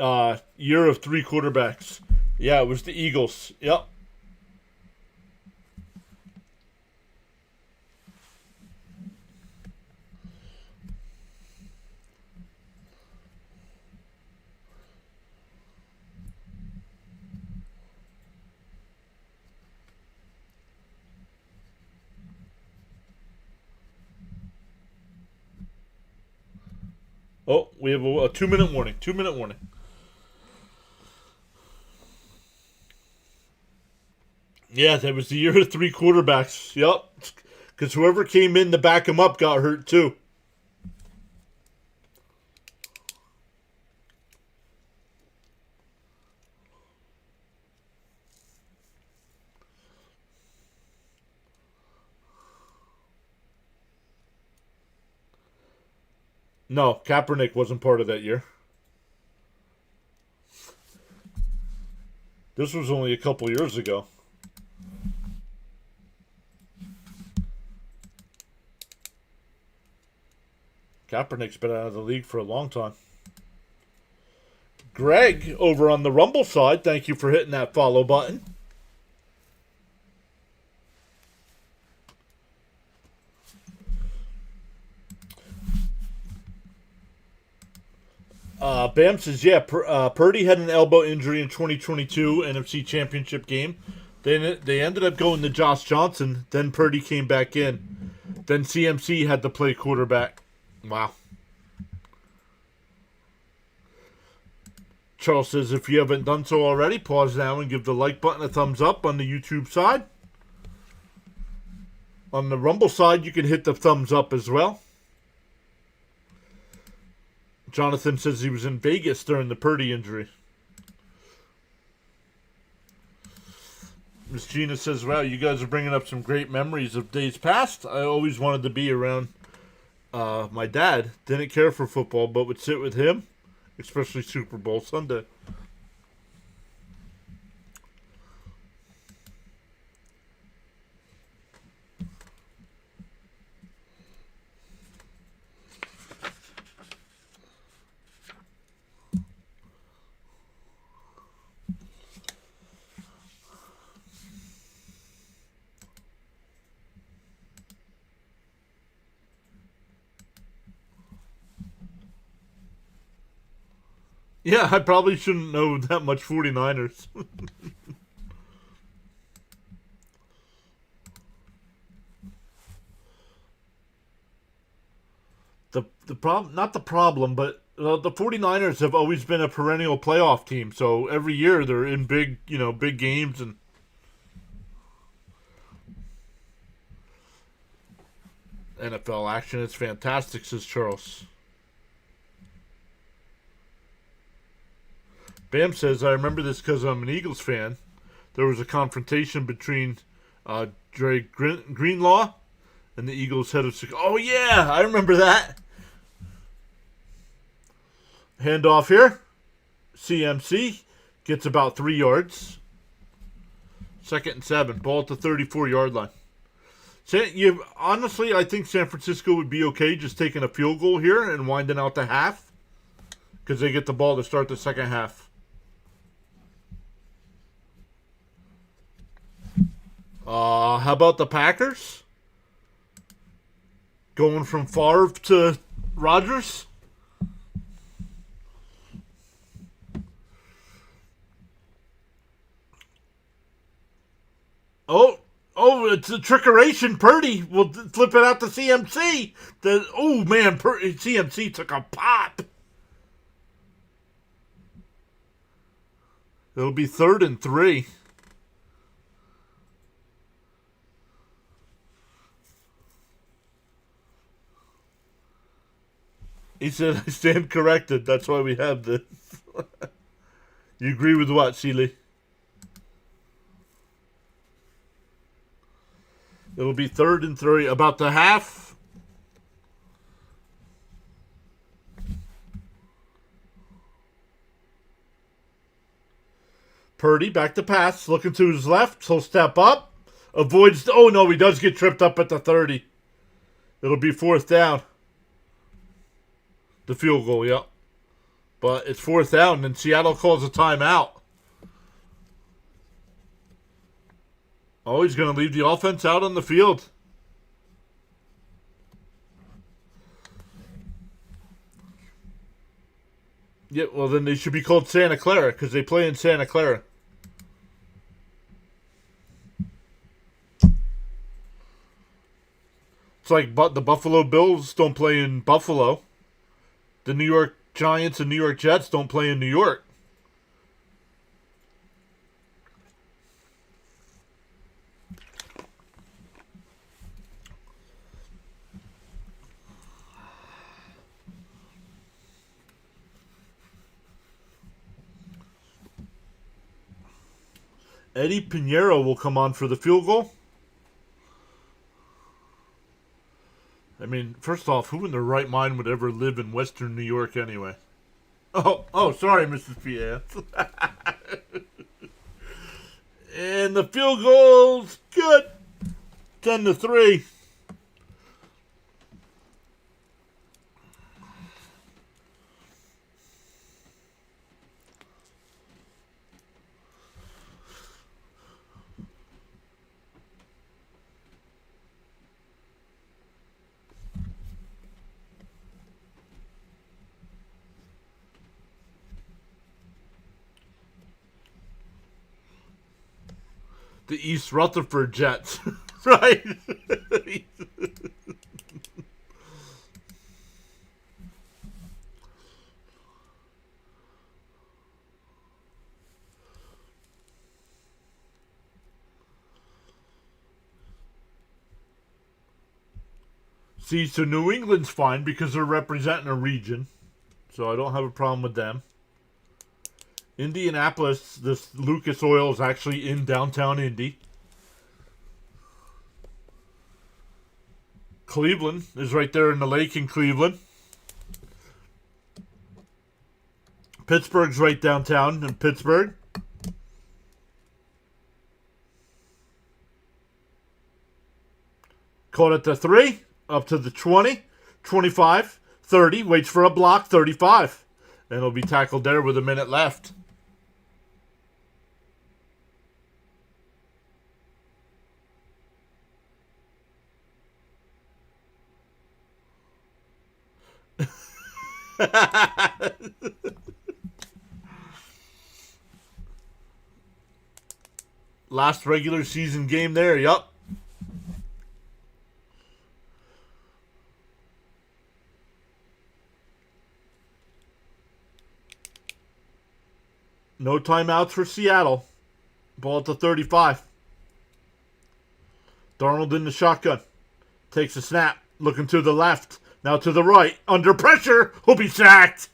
year of 3 quarterbacks. Yeah, it was the Eagles. Yep. Oh, we have a 2-minute warning. 2-minute warning. Yeah, that was the year of 3 quarterbacks. Yep. Because whoever came in to back him up got hurt too. No, Kaepernick wasn't part of that year. This was only a couple years ago. Kaepernick's been out of the league for a long time. Greg, over on the Rumble side, thank you for hitting that follow button. Bam says, yeah, Purdy had an elbow injury in 2022 NFC Championship game. Then they ended up going to Josh Johnson. Then Purdy came back in. Then CMC had to play quarterback. Wow. Charles says, if you haven't done so already, pause now and give the like button a thumbs up on the YouTube side. On the Rumble side, you can hit the thumbs up as well. Jonathan says he was in Vegas during the Purdy injury. Miss Gina says, wow, you guys are bringing up some great memories of days past. I always wanted to be around my dad. Didn't care for football, but would sit with him, especially Super Bowl Sunday. Yeah, I probably shouldn't know that much 49ers. The problem, not the problem, but the 49ers have always been a perennial playoff team. So every year they're in big games, and NFL action is fantastic, says Charles. Bam says, I remember this because I'm an Eagles fan. There was a confrontation between Dre Greenlaw and the Eagles head of security. Oh, yeah, I remember that. Handoff here. CMC gets about 3 yards. 2nd and 7. Ball at the 34-yard line. Honestly, I think San Francisco would be okay just taking a field goal here and winding out the half because they get the ball to start the second half. How about the Packers? Going from Favre to Rodgers? It's a trickeration. Purdy will flip it out to CMC. CMC took a pop. It'll be 3rd and 3. He said, I stand corrected. That's why we have this. You agree with what, Seeley? It'll be 3rd and 3. About the half. Purdy back to pass. Looking to his left. He'll step up. Avoids. Oh, no. He does get tripped up at the 30. It'll be 4th down. The field goal, yep. But it's 4th down, and Seattle calls a timeout. Oh, he's going to leave the offense out on the field. Yeah, well, then they should be called Santa Clara because they play in Santa Clara. It's like the Buffalo Bills don't play in Buffalo. The New York Giants and New York Jets don't play in New York. Eddie Pinheiro will come on for the field goal. I mean, first off, who in their right mind would ever live in Western New York anyway? Oh, sorry, Mrs. P.S. And the field goal's good. 10-3. The East Rutherford Jets. Right? See, so New England's fine because they're representing a region. So I don't have a problem with them. Indianapolis, this Lucas Oil is actually in downtown Indy. Cleveland is right there in the lake in Cleveland. Pittsburgh's right downtown in Pittsburgh. Caught at the 3, up to the 20, 25, 30, waits for a block, 35. And it'll be tackled there with a minute left. Last regular season game there, yup. No timeouts for Seattle. Ball at the 35. Darnold in the shotgun. Takes a snap. Looking to the left. Now to the right. Under pressure. He'll be sacked.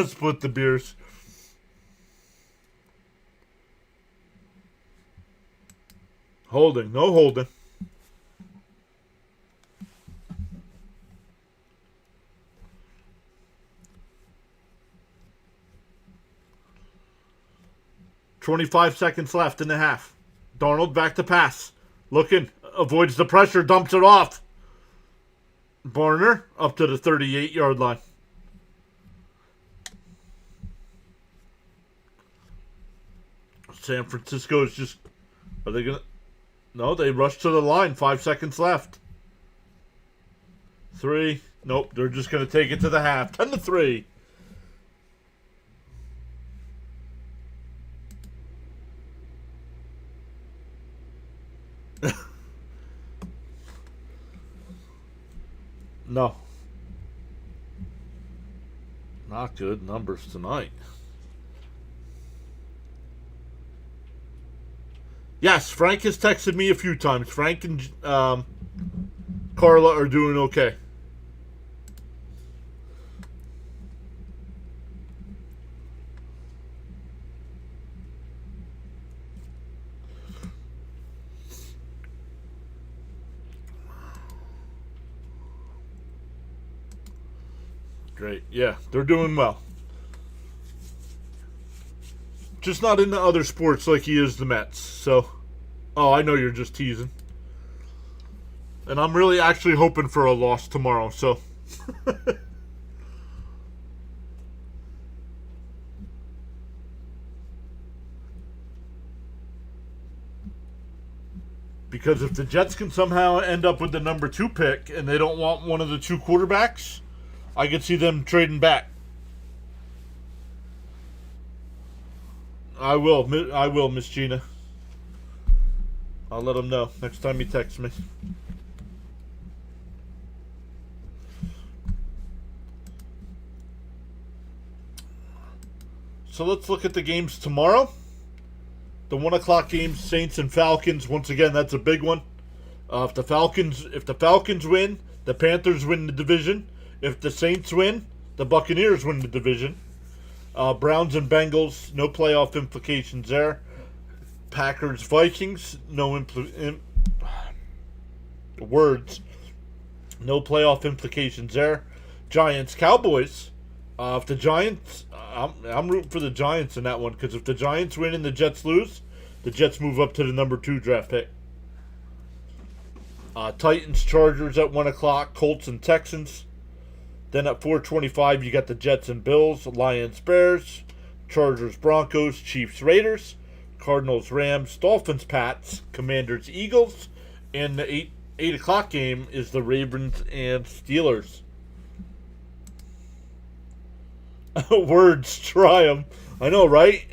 Split the beers. Holding. No holding. .25 seconds left in the half. Darnold back to pass. Looking. Avoids the pressure. Dumps it off. Barner up to the 38-yard line. San Francisco is just... Are they going to... No, they rush to the line. 5 seconds left. 3. Nope, they're just going to take it to the half. 10-3. No. Not good numbers tonight. Yes, Frank has texted me a few times. Frank and Carla are doing okay. Great. Yeah, they're doing well. Just not into other sports like he is the Mets. So, I know you're just teasing. And I'm really actually hoping for a loss tomorrow, so. Because if the Jets can somehow end up with the number 2 pick and they don't want one of the 2 quarterbacks, I could see them trading back. I will, Miss Gina. I'll let him know next time he texts me. So let's look at the games tomorrow. The 1 o'clock games, Saints and Falcons. Once again, that's a big one. If the Falcons win, the Panthers win the division. If the Saints win, the Buccaneers win the division. Browns and Bengals, no playoff implications there. Packers, Vikings, no playoff implications there. Giants, Cowboys. If the Giants, I'm rooting for the Giants in that one, because if the Giants win and the Jets lose, the Jets move up to the number 2 draft pick. Titans, Chargers at 1 o'clock. Colts and Texans. Then at 4:25, you got the Jets and Bills, Lions, Bears, Chargers, Broncos, Chiefs, Raiders, Cardinals, Rams, Dolphins, Pats, Commanders, Eagles, and the 8 o'clock game is the Ravens and Steelers. Words, try them. I know, right?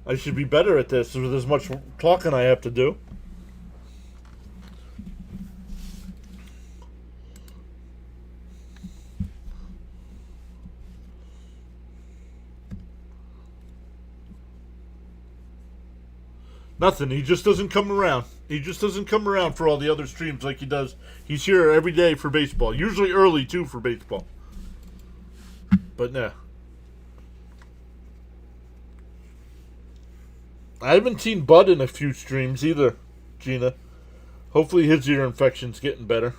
I should be better at this with as much talking I have to do. Nothing. He just doesn't come around. He just doesn't come around for all the other streams like he does. He's here every day for baseball. Usually early, too, for baseball. But nah. I haven't seen Bud in a few streams either, Gina. Hopefully his ear infection's getting better.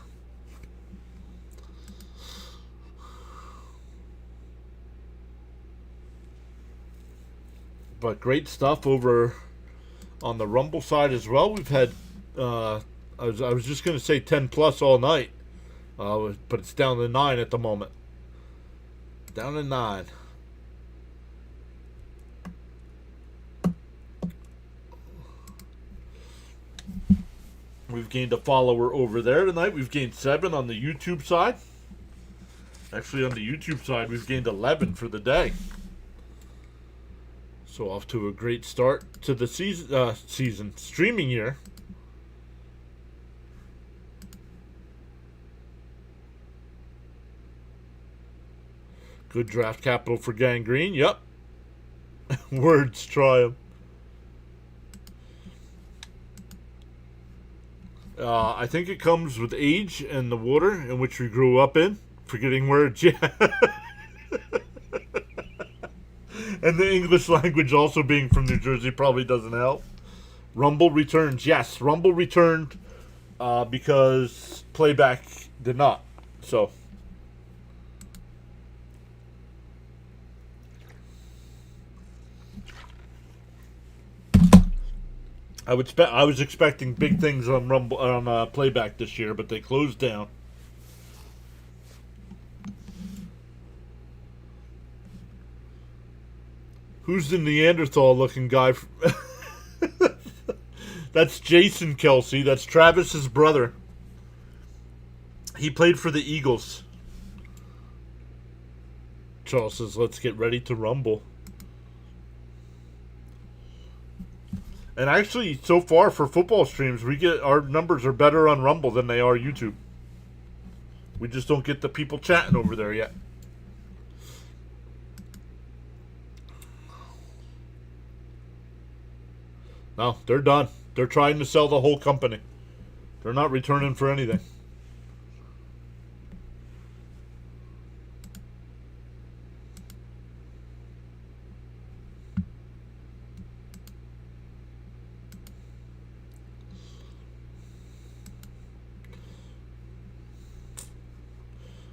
But great stuff over on the Rumble side as well. We've had, I was just going to say 10 plus all night, but it's down to 9 at the moment. Down to 9. We've gained a follower over there tonight. We've gained 7 on the YouTube side. Actually, on the YouTube side, we've gained 11 for the day. So off to a great start to the season streaming year. Good draft capital for Gangrene. Yep. Words try 'em. I think it comes with age and the water in which we grew up in. Forgetting words, yeah. And the English language also being from New Jersey probably doesn't help. Rumble returns. Yes, Rumble returned because playback did not. So. I was expecting big things on Rumble on playback this year, but they closed down. Who's the Neanderthal-looking guy? That's Jason Kelsey. That's Travis's brother. He played for the Eagles. Charles says, "Let's get ready to rumble." And actually, so far for football streams, our numbers are better on Rumble than they are YouTube. We just don't get the people chatting over there yet. No, they're done. They're trying to sell the whole company. They're not returning for anything.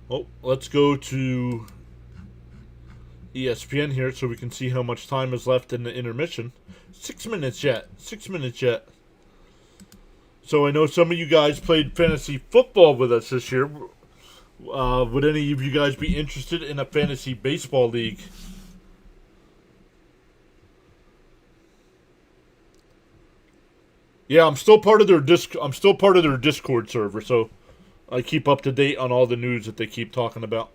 Oh, let's go to ESPN here so we can see how much time is left in the intermission. 6 minutes yet. 6 minutes yet. So I know some of you guys played fantasy football with us this year. Would any of you guys be interested in a fantasy baseball league? Yeah, I'm still part of their Discord server, so I keep up to date on all the news that they keep talking about.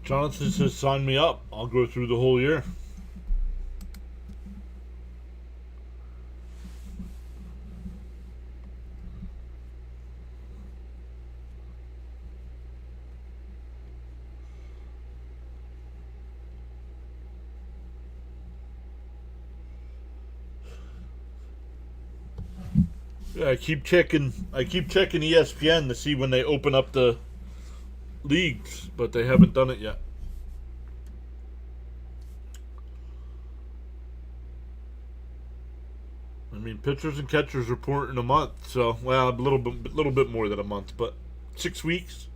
Jonathan says, "Sign me up. I'll go through the whole year." Yeah, I keep checking ESPN to see when they open up the leagues, but they haven't done it yet. I mean, pitchers and catchers report in a month, so well, a little bit more than a month, but 6 weeks.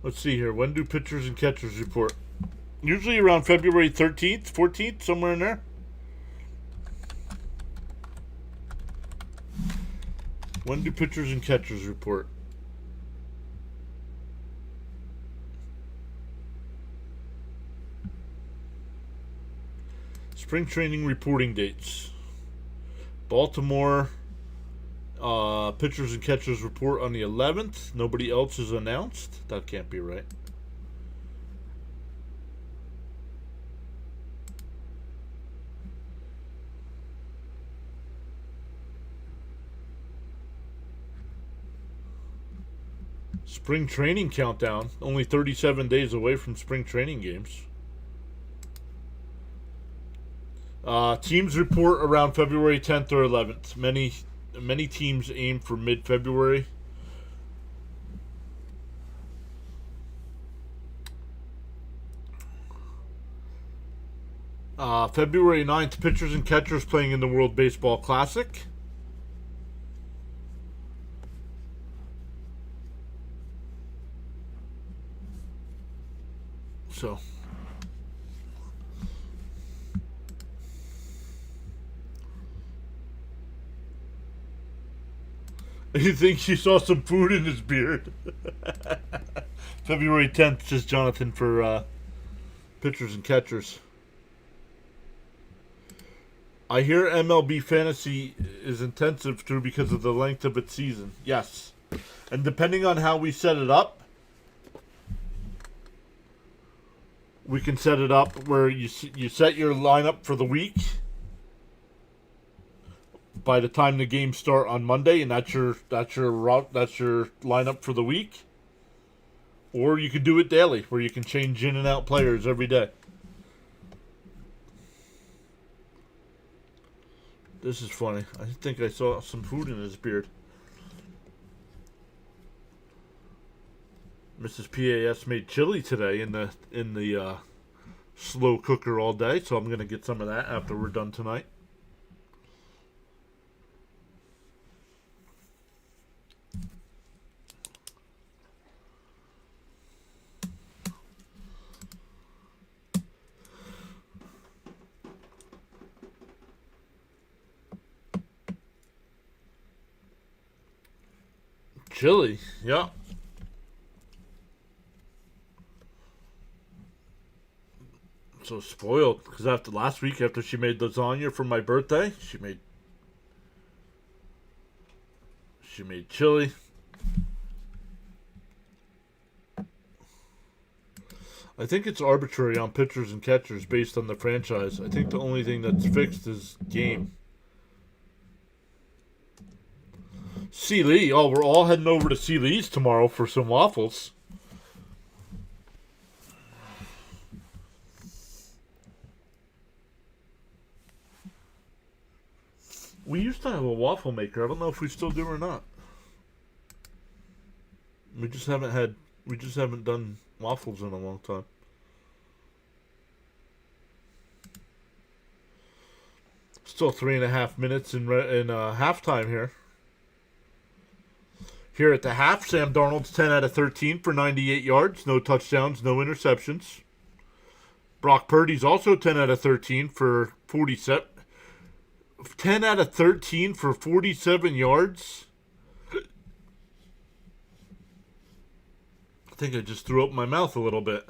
Let's see here. When do pitchers and catchers report? Usually around February 13th, 14th, somewhere in there. When do pitchers and catchers report? Spring training reporting dates. Baltimore pitchers and catchers report on the 11th. Nobody else is announced. That can't be right. Spring training countdown. Only 37 days away from spring training games. Teams report around February 10th or 11th. Many teams aim for mid-February. February 9th, pitchers and catchers playing in the World Baseball Classic. So, you think you saw some food in his beard? February 10th, says Jonathan, for pitchers and catchers. I hear MLB fantasy is intensive too because of the length of its season. Yes. And depending on how we set it up, we can set it up where you set your lineup for the week by the time the games start on Monday, and that's your lineup for the week. Or you could do it daily, where you can change in and out players every day. This is funny. I think I saw some food in his beard. Mrs. PAS made chili today in the slow cooker all day, so I'm gonna get some of that after we're done tonight. Chili, yeah. So spoiled because after last week, after she made lasagna for my birthday, she made chili. I think it's arbitrary on pitchers and catchers based on the franchise. I think the only thing that's fixed is game. C. Lee. Oh, we're all heading over to C. Lee's tomorrow for some waffles. We used to have a waffle maker. I don't know if we still do or not. We just haven't done waffles in a long time. Still 3.5 minutes in halftime here. Here at the half, Sam Darnold's 10 out of 13 for 98 yards, no touchdowns, no interceptions. Brock Purdy's also 10 out of 13 for 47. 10 out of 13 for 47 yards. I think I just threw up my mouth a little bit.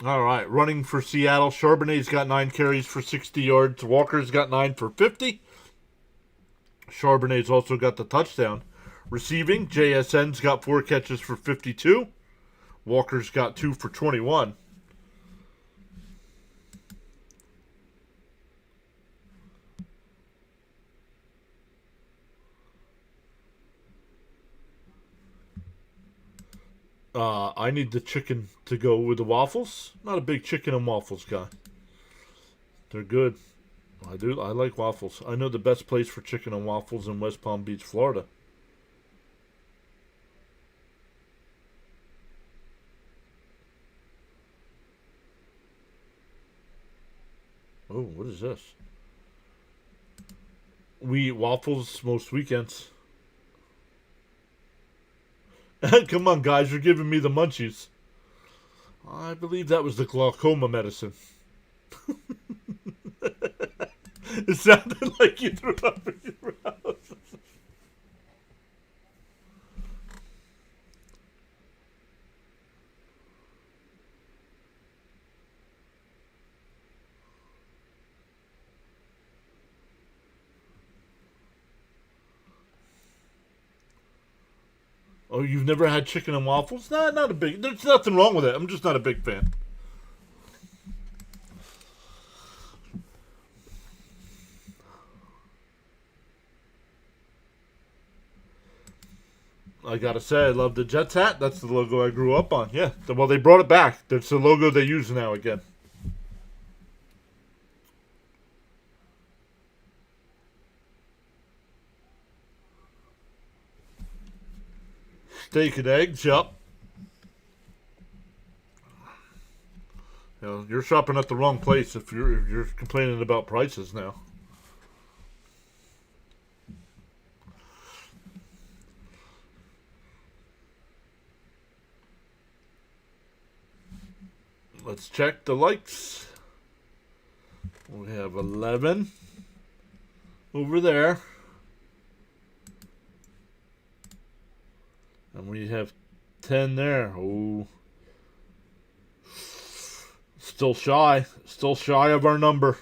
All right, running for Seattle, Charbonnet's got 9 carries for 60 yards. Walker's got 9 for 50. Charbonnet's also got the touchdown. Receiving, JSN's got 4 catches for 52. Walker's got 2 for 21. I need the chicken to go with the waffles. Not a big chicken and waffles guy. They're good. I like waffles. I know the best place for chicken and waffles in West Palm Beach, Florida. Oh, what is this? We eat waffles most weekends. Come on, guys, you're giving me the munchies. I believe that was the glaucoma medicine. It sounded like you threw up in your mouth. Oh, you've never had chicken and waffles? Nah, not a big. There's nothing wrong with it. I'm just not a big fan. I gotta say, I love the Jets hat. That's the logo I grew up on. Yeah. Well, they brought it back. That's the logo they use now again. Steak and eggs, yup. You know, you're shopping at the wrong place if you're complaining about prices now. Let's check the likes. We have 11 over there. And we have 10 there. Oh. Still shy. Still shy of our number.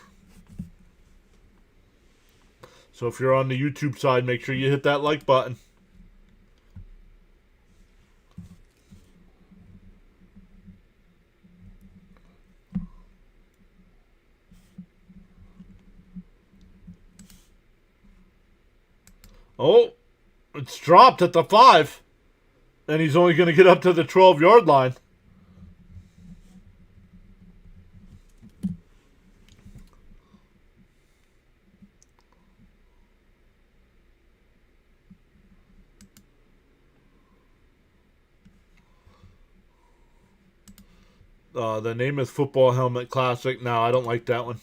So if you're on the YouTube side, make sure you hit that like button. Oh, it's dropped at the 5. And he's only going to get up to the 12-yard line. The Namath Football Helmet Classic. No, I don't like that one.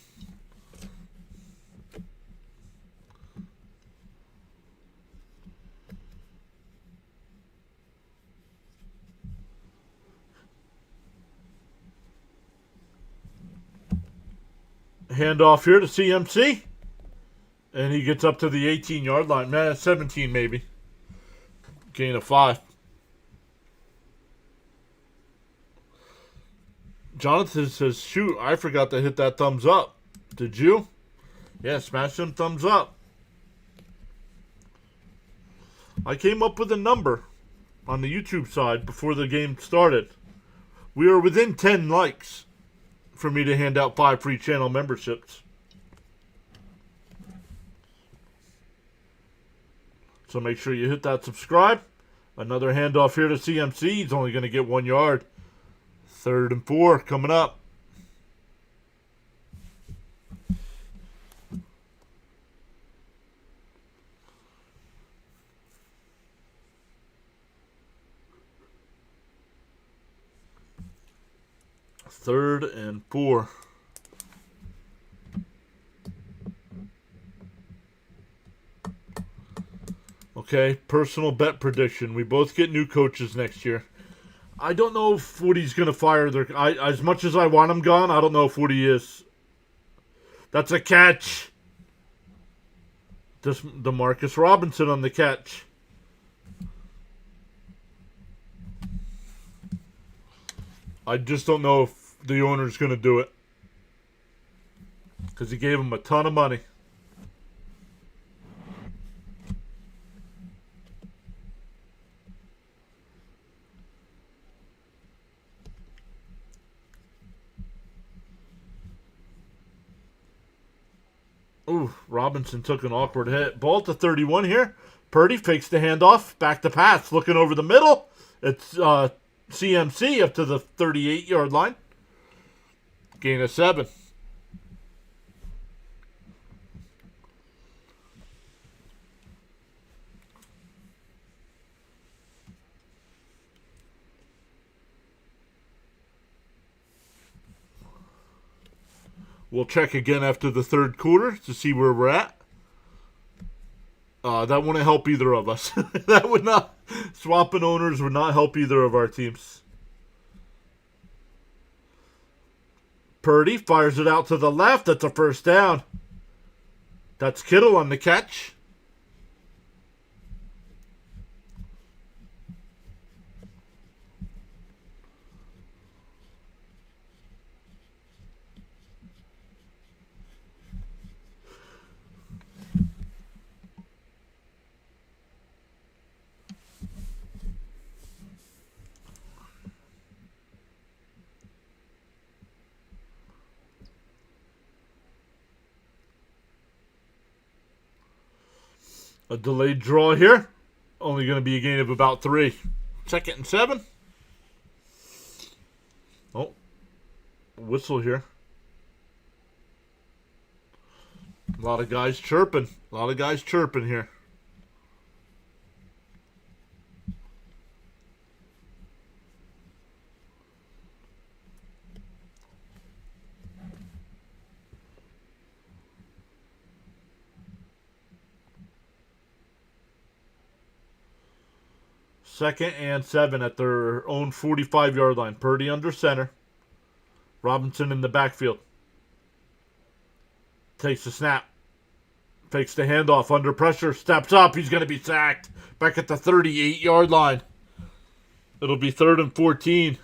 Handoff here to CMC. And he gets up to the 18-yard line. 17 maybe. Gain of 5. Jonathan says, shoot, I forgot to hit that thumbs up. Did you? Yeah, smash them thumbs up. I came up with a number on the YouTube side before the game started. We are within 10 likes for me to hand out 5 free channel memberships. So make sure you hit that subscribe. Another handoff here to CMC. He's only going to get 1 yard. 3rd and 4 coming up. Third and 4. Okay, personal bet prediction. We both get new coaches next year. I don't know if Woody's going to fire as much as I want him gone, I don't know if Woody is. That's a catch. DeMarcus Robinson on the catch. I just don't know if the owner's going to do it. Because he gave him a ton of money. Ooh, Robinson took an awkward hit. Ball to 31 here. Purdy fakes the handoff. Back to pass. Looking over the middle. It's CMC up to the 38-yard line. Gain of 7. We'll check again after the 3rd quarter to see where we're at. That wouldn't help either of us. That would not. Swapping owners would not help either of our teams. Purdy fires it out to the left. That's a 1st down. That's Kittle on the catch. A delayed draw here. Only going to be a gain of about 3. 2nd and 7. Oh, whistle here. A lot of guys chirping. A lot of guys chirping here. Second and 7 at their own 45-yard line. Purdy under center. Robinson in the backfield. Takes the snap. Fakes the handoff under pressure. Steps up. He's going to be sacked. Back at the 38-yard line. It'll be 3rd and 14.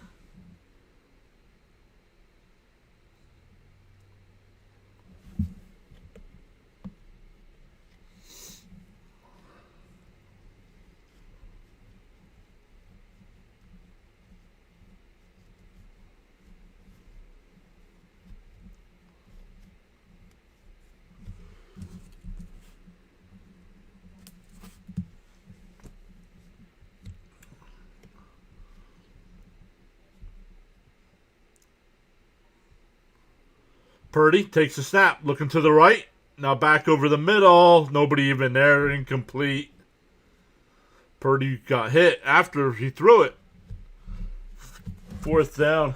Purdy takes a snap, looking to the right. Now back over the middle. Nobody even there. Incomplete. Purdy got hit after he threw it. 4th down.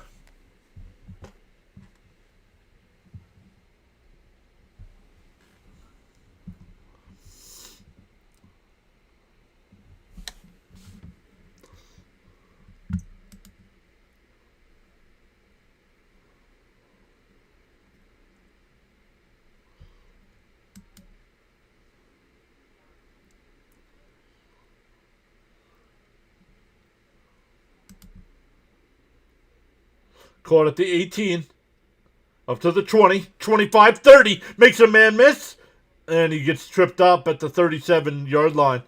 Caught at the 18. Up to the 20. 25, 30. Makes a man miss. And he gets tripped up at the 37-yard line.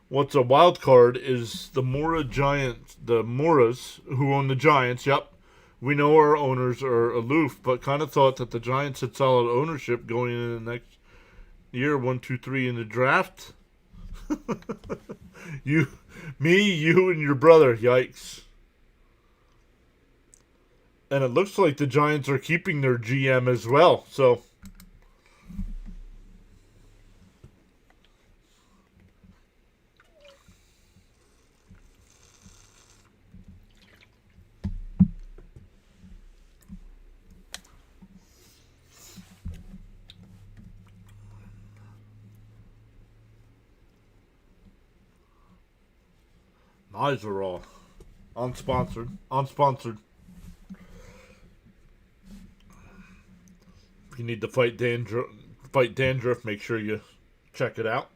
What's a wild card is the Mora Giants, the Moras, who own the Giants. Yep. We know our owners are aloof, but kind of thought that the Giants had solid ownership going into the next year, 1, 2, 3 in the draft. you, and your brother. Yikes. And it looks like the Giants are keeping their GM as well. So eyes are all unsponsored. If you need to fight dandruff, make sure you check it out.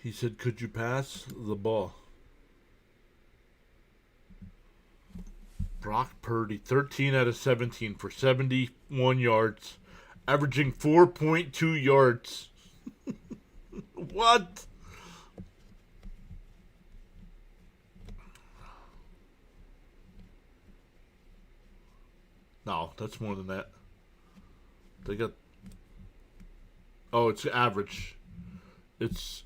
He said, could you pass the ball? Brock Purdy, 13 out of 17 for 71 yards, averaging 4.2 yards. What? No, that's more than that. They got... Oh, it's average. It's...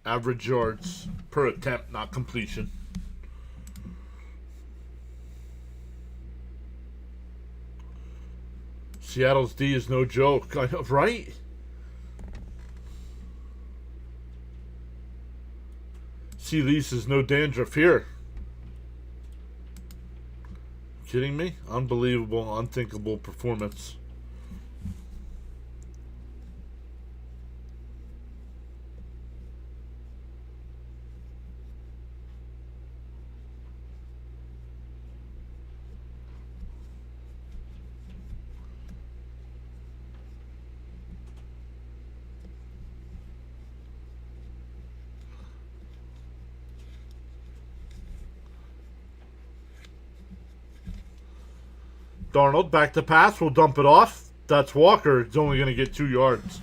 average yards per attempt, not completion. Seattle's D is no joke. I know, right? See, Lisa's no dandruff here. Kidding me? Unbelievable, unthinkable performance. Darnold back to pass. Will dump it off. That's Walker. It's only going to get 2 yards.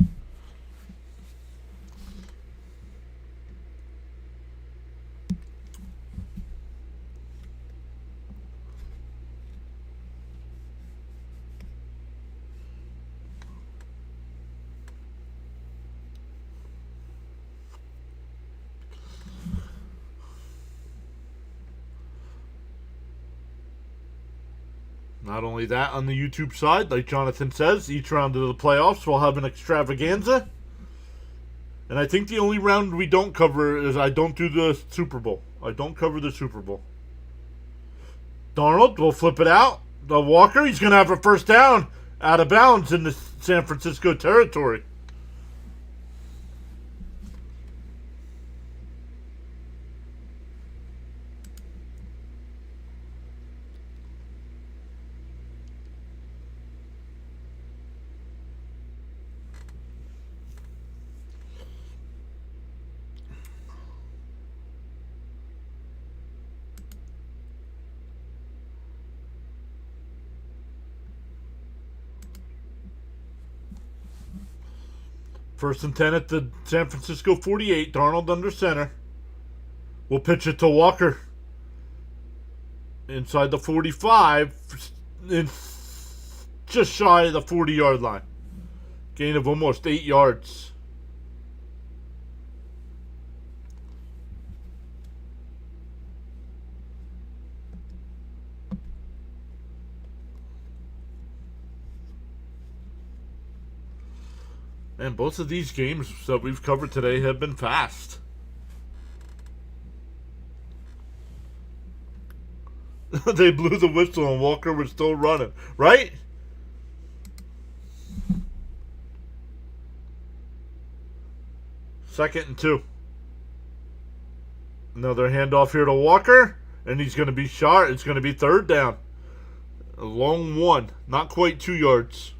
Not only that, on the YouTube side, like Jonathan says, each round of the playoffs will have an extravaganza. And I think the only round we don't cover is I don't do the Super Bowl. I don't cover the Super Bowl. Darnold will flip it out. The Walker, he's going to have a first down out of bounds in the San Francisco territory. First and 10 at the San Francisco 48. Darnold under center. We'll pitch it to Walker. Inside the 45. Just shy of the 40-yard line. Gain of almost 8 yards. And both of these games that we've covered today have been fast. They blew the whistle and Walker was still running, right? Second and 2. Another handoff here to Walker, and he's going to be shot. It's going to be third down. A long one, not quite 2 yards.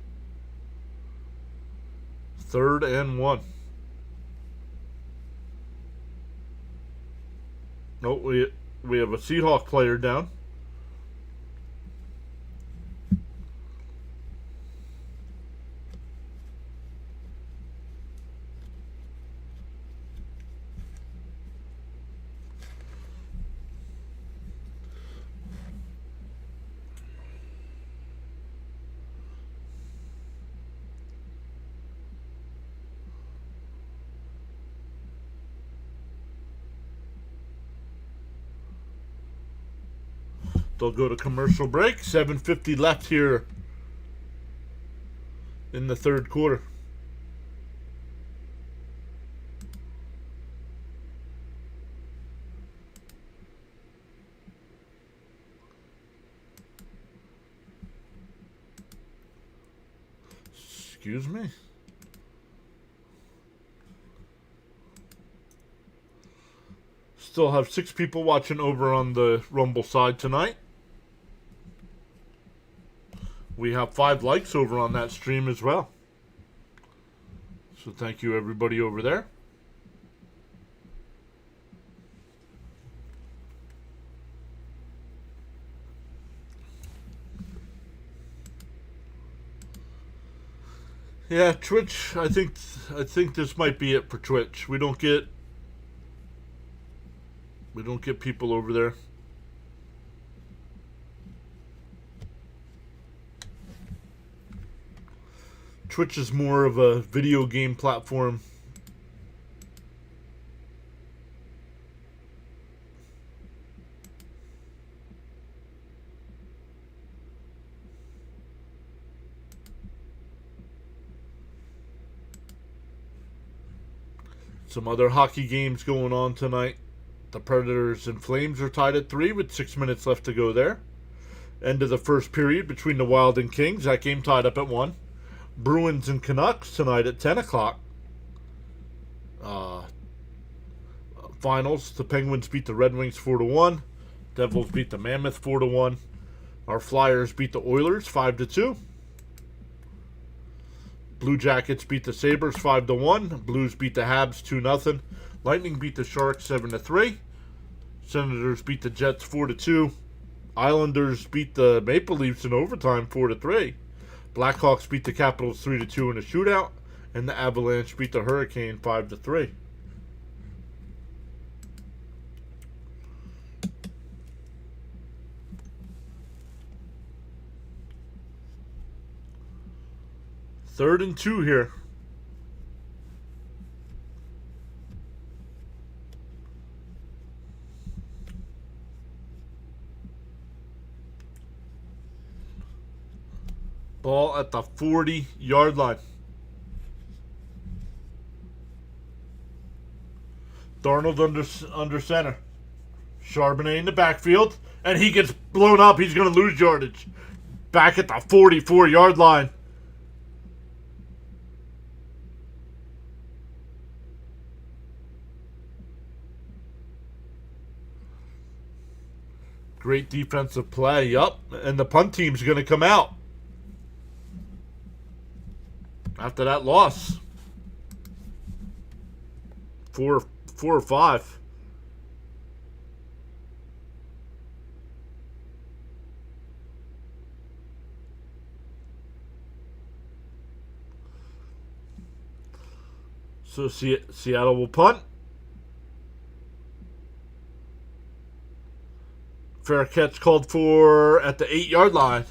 3rd and 1. No, we have a Seahawk player down. They'll go to commercial break. 7:50 left here in the third quarter. Excuse me. Still have 6 people watching over on the Rumble side tonight. We have 5 likes over on that stream as well. So thank you everybody over there. Yeah, Twitch, I think this might be it for Twitch. We don't get people over there. Twitch is more of a video game platform. Some other hockey games going on tonight. The Predators and Flames are tied at 3 with 6 minutes left to go there. End of the first period between the Wild and Kings. That game tied up at 1. Bruins and Canucks tonight at 10 o'clock. Finals. The Penguins beat the Red Wings 4-1. Devils beat the Mammoth 4-1. Our Flyers beat the Oilers 5-2. Blue Jackets beat the Sabres 5-1. Blues beat the Habs 2-0. Lightning beat the Sharks 7-3. Senators beat the Jets 4-2. Islanders beat the Maple Leafs in overtime 4-3. Blackhawks beat the Capitals 3-2 in a shootout, and the Avalanche beat the Hurricane 5-3. Third and 2 here. Ball at the 40-yard line. Darnold under center. Charbonnet in the backfield, and he gets blown up. He's going to lose yardage. Back at the 44-yard line. Great defensive play. Yup, and the punt team's going to come out after that loss. Four or five. So Seattle will punt. Fair catch called for at the 8-yard line.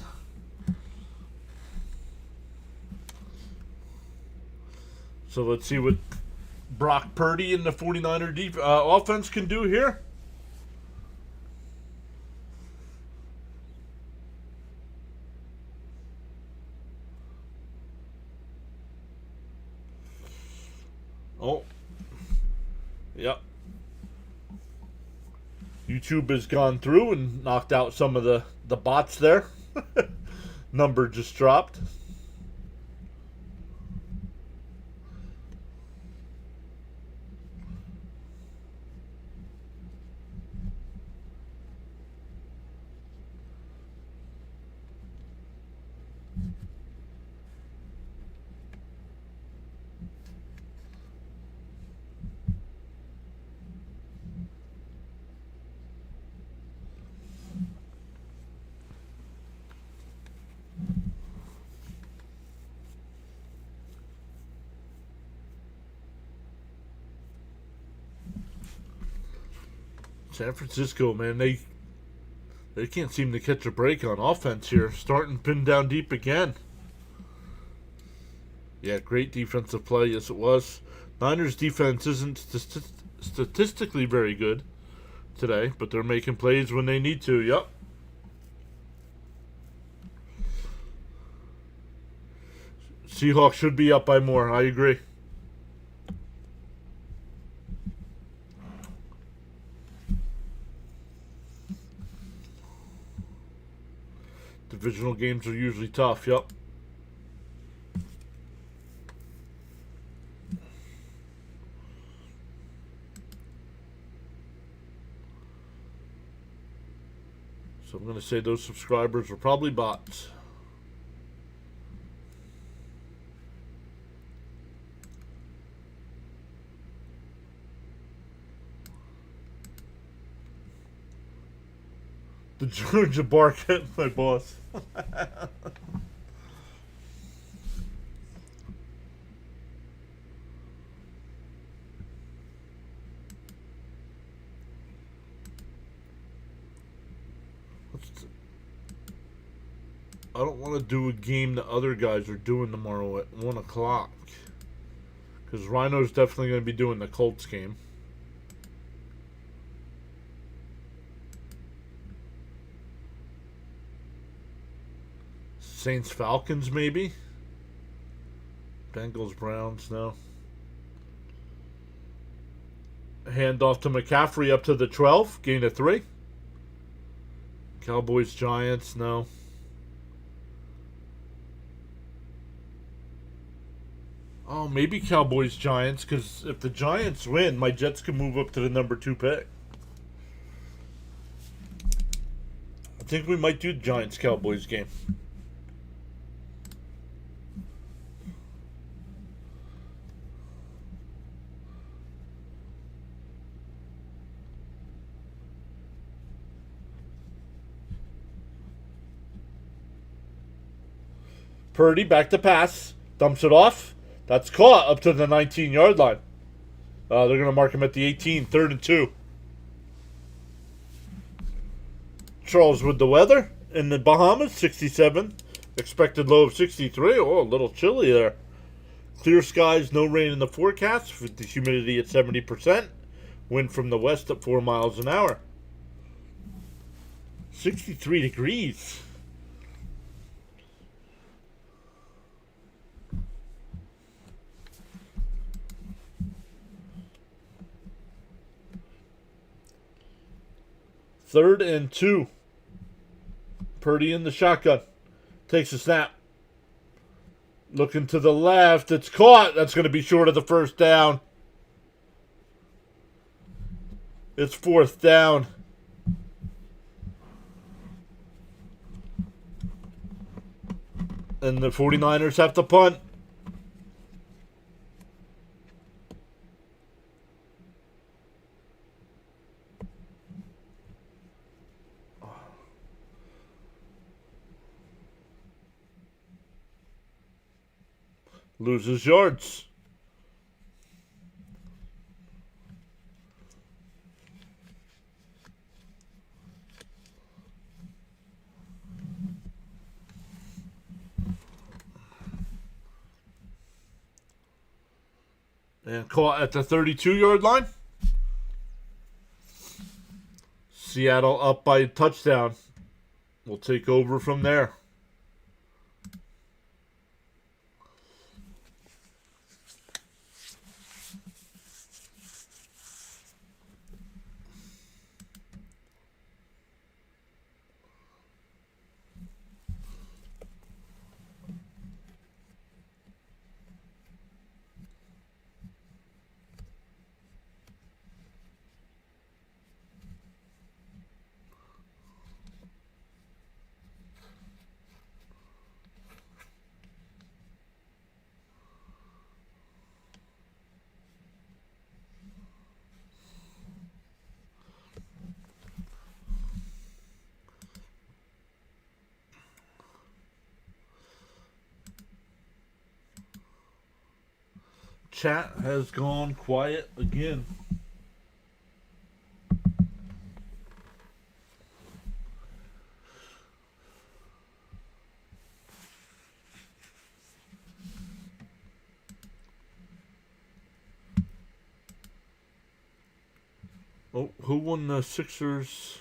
So let's see what Brock Purdy and the 49er offense can do here. Oh. Yep. YouTube has gone through and knocked out some of the bots there. Number just dropped. San Francisco, man, they can't seem to catch a break on offense here. Starting pinned down deep again. Yeah, great defensive play. Yes, it was. Niners defense isn't statistically very good today, but they're making plays when they need to. Yep. Seahawks should be up by more. I agree. Divisional games are usually tough. Yep. So I'm going to say those subscribers are probably bots. The Georgia bark at my boss. I don't want to do a game the other guys are doing tomorrow at 1 o'clock. Because Rhino's definitely going to be doing the Colts game. Saints Falcons maybe. Bengals Browns, no. Hand off to McCaffrey up to the 12, gain of 3. Cowboys Giants, no. Oh, maybe Cowboys Giants, because if the Giants win, my Jets can move up to the number 2 pick. I think we might do the Giants Cowboys game. Purdy back to pass. Dumps it off. That's caught up to the 19-yard line. They're going to mark him at the 18, 3rd and 2. Charles with the weather in the Bahamas, 67. Expected low of 63. Oh, a little chilly there. Clear skies, no rain in the forecast, with the humidity at 70%. Wind from the west at 4 miles an hour. 63 degrees. Third and 2. Purdy in the shotgun. Takes a snap. Looking to the left. It's caught. That's going to be short of the first down. It's 4th down. And the 49ers have to punt. Loses yards. And caught at the 32-yard line. Seattle up by a touchdown. We'll take over from there. Chat has gone quiet again. Oh, who won the Sixers?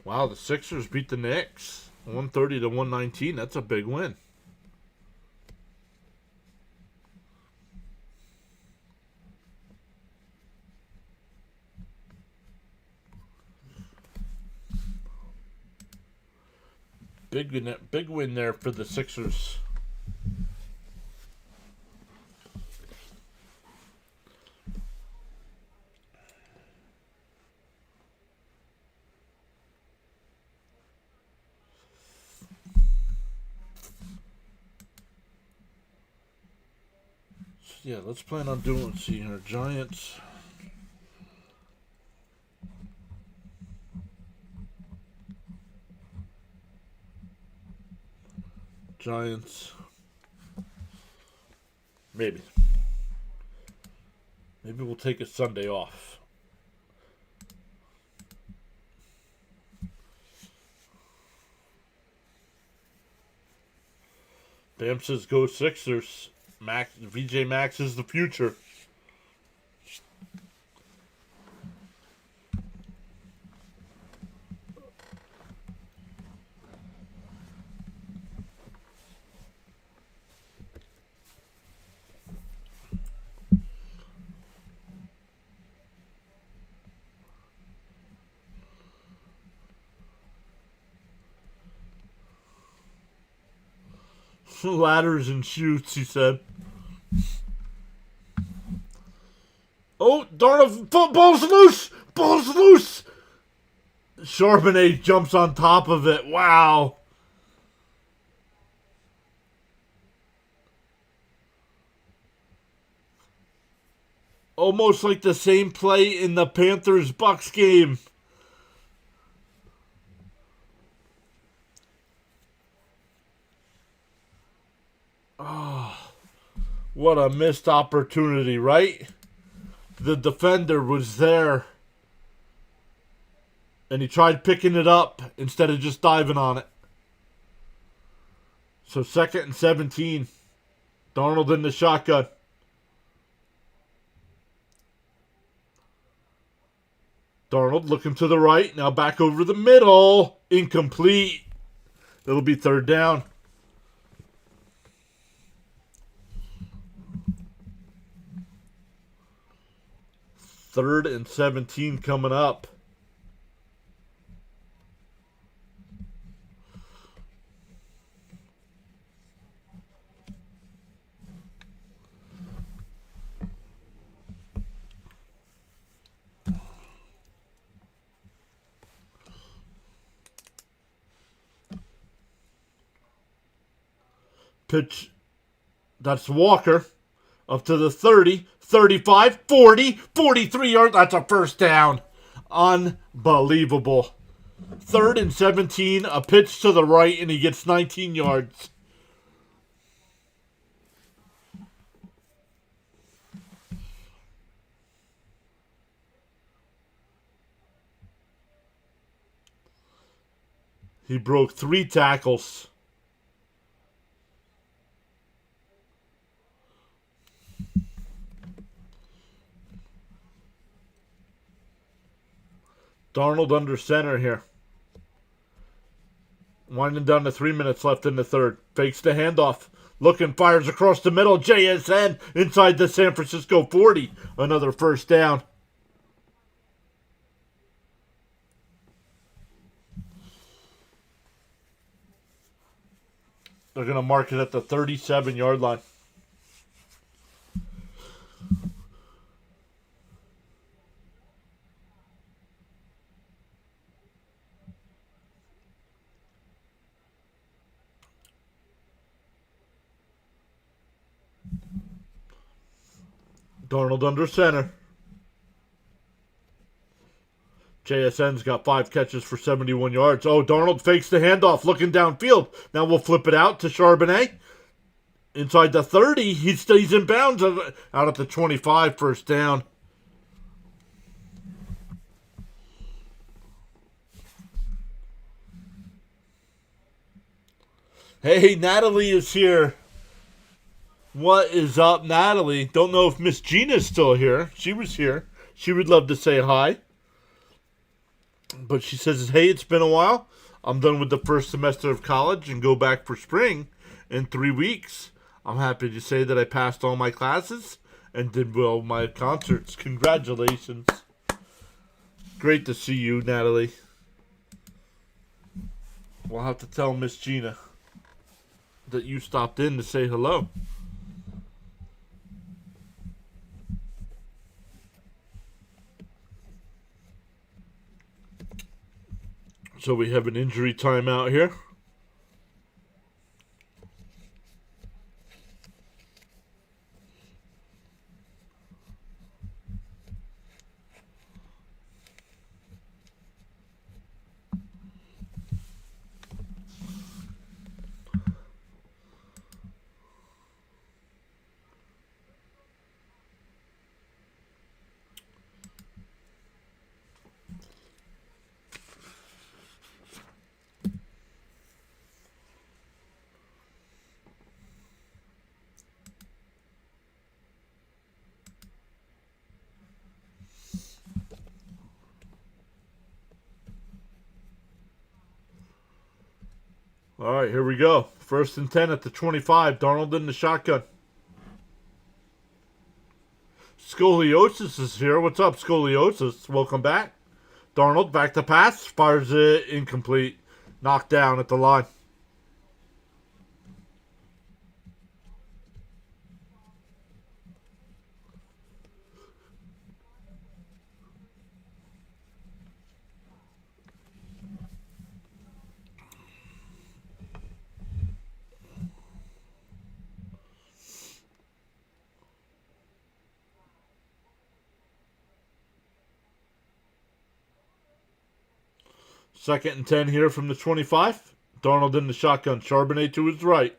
Wow, the Sixers beat the Knicks 130 to 119. That's a big win. Big win there for the Sixers. Yeah, let's plan on doing, let's see here, Giants. Giants. Maybe. Maybe we'll take a Sunday off. Bam says go Sixers. VJ Max is the future. Ladders and shoots, he said. Oh, darn it. Ball's loose! Ball's loose! Charbonnet jumps on top of it. Wow. Almost like the same play in the Panthers-Bucks game. What a missed opportunity, right? The defender was there, and he tried picking it up instead of just diving on it. So 2nd and 17. Darnold in the shotgun. Darnold looking to the right. Now back over the middle. Incomplete. It'll be 3rd down. 3rd and 17 coming up. Pitch. That's Walker. Up to the 30, 35, 40, 43 yards. That's a 1st down. Unbelievable. 3rd and 17. A pitch to the right, and he gets 19 yards. He broke 3 tackles. Darnold under center here. Winding down to 3 minutes left in the 3rd. Fakes the handoff. Looking, fires across the middle. JSN inside the San Francisco 40. Another 1st down. They're going to mark it at the 37-yard line. Darnold under center. JSN's got 5 catches for 71 yards. Oh, Darnold fakes the handoff, looking downfield. Now we'll flip it out to Charbonnet. Inside the 30, he stays in bounds out at the 25, 1st down. Hey, Natalie is here. What is up, Natalie? Don't know if Miss Gina's still here. She was here. She would love to say hi. But she says, hey, it's been a while. I'm done with the 1st semester of college and go back for spring in 3 weeks. I'm happy to say that I passed all my classes and did well my concerts. Congratulations. Great to see you, Natalie. We'll have to tell Miss Gina that you stopped in to say hello. So we have an injury timeout here. All right, here we go. 1st and 10 at the 25. Darnold in the shotgun. Scoliosis is here. What's up, Scoliosis? Welcome back. Darnold back to pass. Fires it incomplete. Knocked down at the line. Second and 10 here from the 25. Darnold in the shotgun. Charbonnet to his right.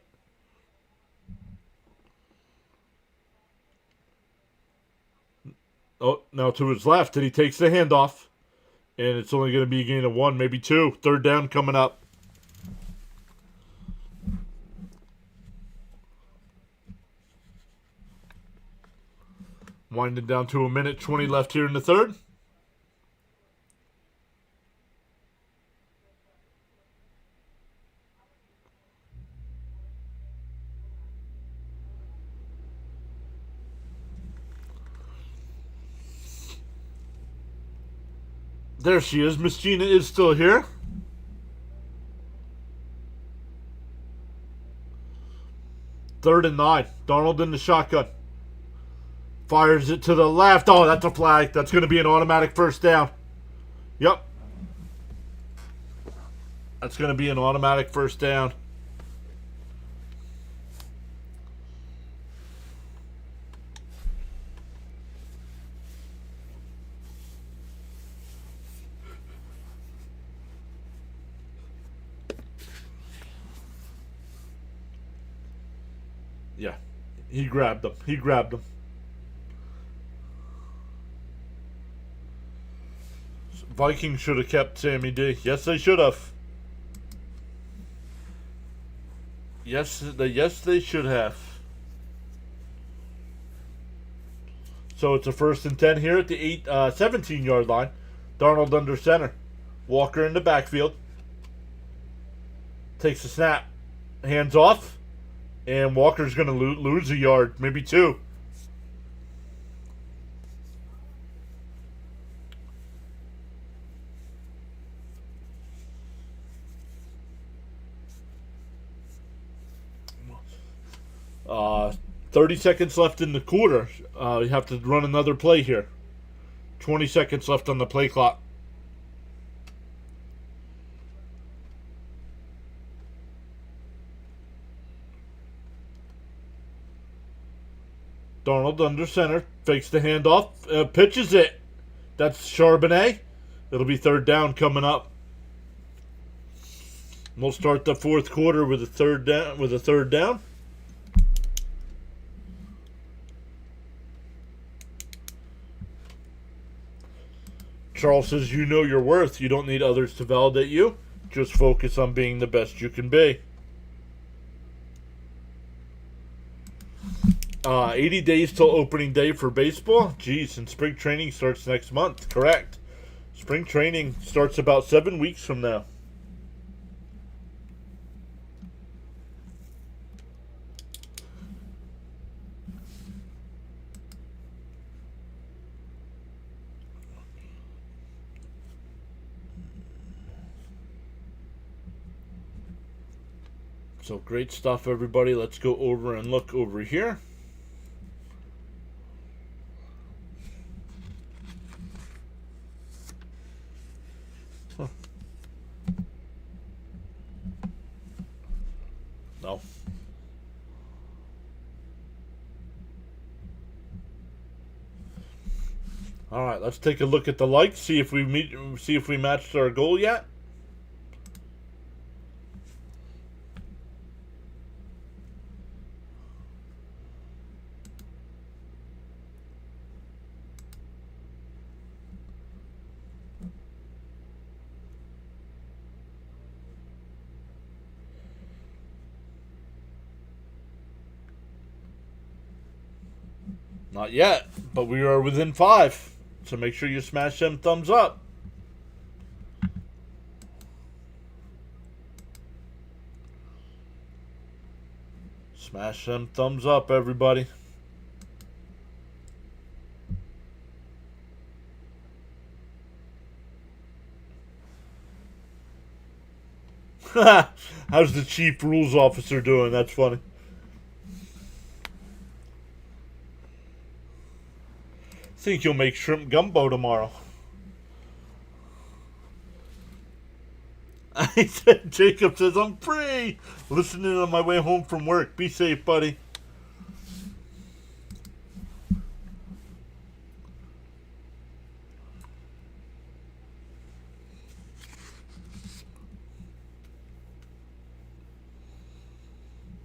Oh, now to his left, and he takes the handoff. And it's only going to be a gain of 1, maybe 2. Third down coming up. Winding down to 1:20 left here in the third. There she is. Miss Gina is still here. Third and 9. Darnold in the shotgun. Fires it to the left. Oh, that's a flag. That's going to be an automatic first down. Yep. That's going to be an automatic first down. Yeah. He grabbed them. He grabbed them. Vikings should have kept Sammy D. Yes, they should have. Yes, they should have. So it's a 1st and 10 here at the 17-yard line. Darnold under center. Walker in the backfield. Takes a snap. Hands off. And Walker's going to lose a yard, maybe 2. Uh, 30 seconds left in the quarter. You have to run another play here. 20 seconds left on the play clock. Darnold under center. Fakes the handoff. Pitches it. That's Charbonnet. It'll be 3rd down coming up. We'll start the 4th quarter with a third down. Charles says, you know your worth. You don't need others to validate you. Just focus on being the best you can be. 80 days till opening day for baseball. Geez, and spring training starts next month. Correct. Spring training starts about 7 weeks from now. So great stuff, everybody. Let's go over and look over here. Huh. No. All right, let's take a look at the likes. See if we matched our goal yet. Not yet, but we are within 5. So make sure you smash them thumbs up. Smash them thumbs up, everybody. How's the chief rules officer doing? That's funny. Think you'll make shrimp gumbo tomorrow. Jacob says, I'm free. Listening on my way home from work. Be safe, buddy.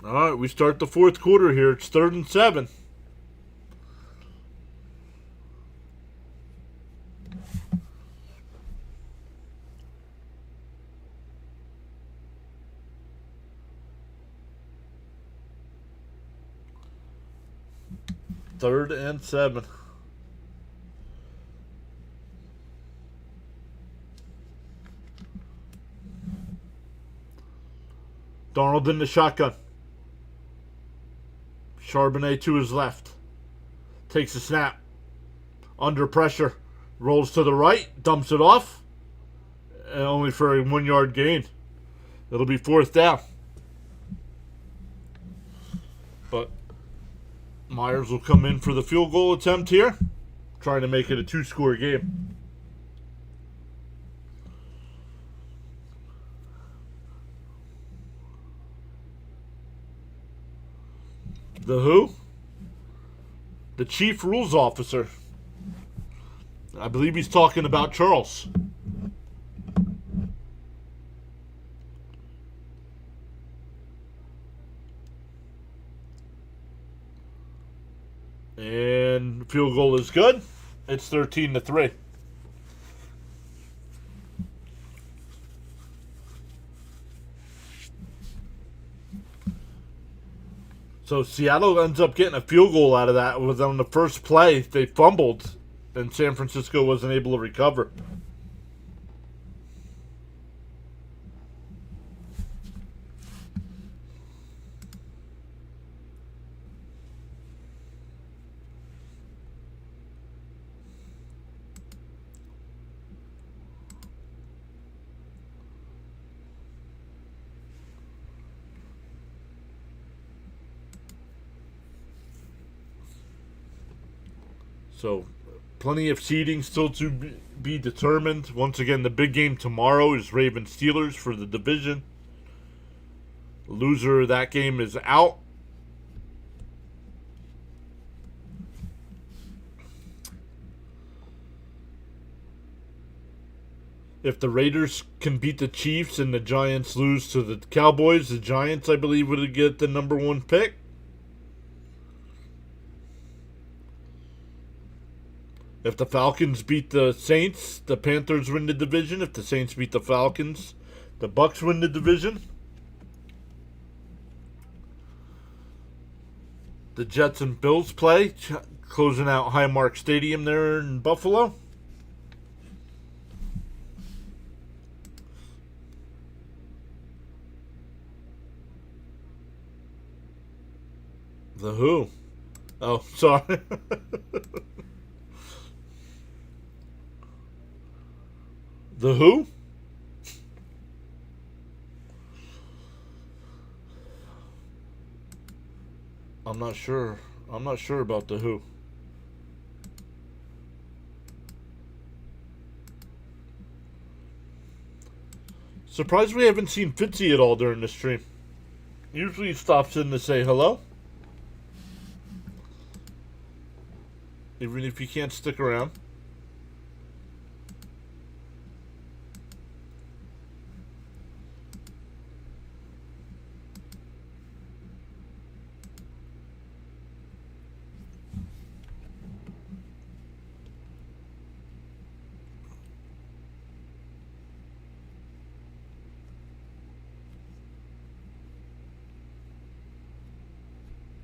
All right, we start the 4th quarter here. It's 3rd and 7. 3rd and 7. Darnold in the shotgun. Charbonnet to his left. Takes a snap. Under pressure. Rolls to the right. Dumps it off. And only for a 1-yard gain. It'll be 4th down. But Myers will come in for the field goal attempt here. Trying to make it a 2-score game. The who? The chief rules officer. I believe he's talking about Charles. And field goal is good. It's 13-3. So Seattle ends up getting a field goal out of that. It was on the first play. They fumbled, and San Francisco wasn't able to recover. So, plenty of seeding still to be determined. Once again, the big game tomorrow is Ravens-Steelers for the division. The loser of that game is out. If the Raiders can beat the Chiefs and the Giants lose to the Cowboys, the Giants, I believe, would get the number 1 pick. If the Falcons beat the Saints, the Panthers win the division. If the Saints beat the Falcons, the Bucks win the division. The Jets and Bills play, closing out Highmark Stadium there in Buffalo. The who? Oh, sorry. The who? I'm not sure. I'm not sure about the who. Surprised we haven't seen Fitzy at all during the stream. Usually he stops in to say hello. Even if you can't stick around.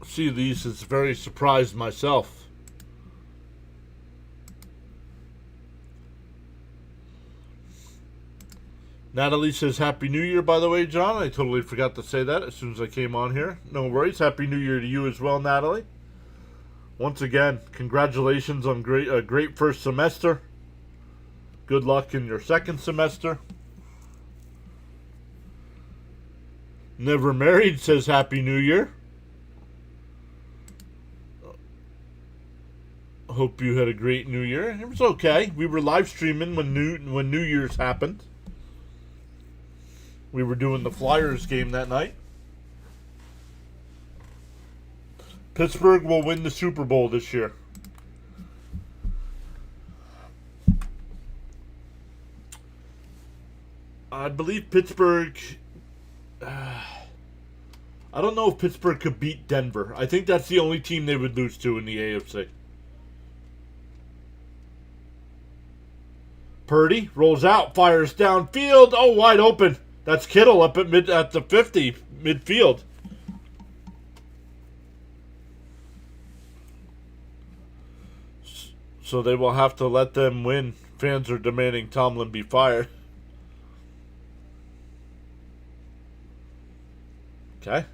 See these is very surprised myself. Natalie says Happy New Year, by the way, John. I totally forgot to say that as soon as I came on here. No worries. Happy New Year to you as well, Natalie. Once again, congratulations on a great first semester. Good luck in your second semester. Never Married says Happy New Year. Hope you had a great New Year. It was okay. We were live streaming when New Year's happened. We were doing the Flyers game that night. Pittsburgh will win the Super Bowl this year. I believe Pittsburgh... I don't know if Pittsburgh could beat Denver. I think that's the only team they would lose to in the AFC. Purdy rolls out, fires downfield. Oh, wide open. That's Kittle up at the 50 midfield. So they will have to let them win. Fans are demanding Tomlin be fired. Okay.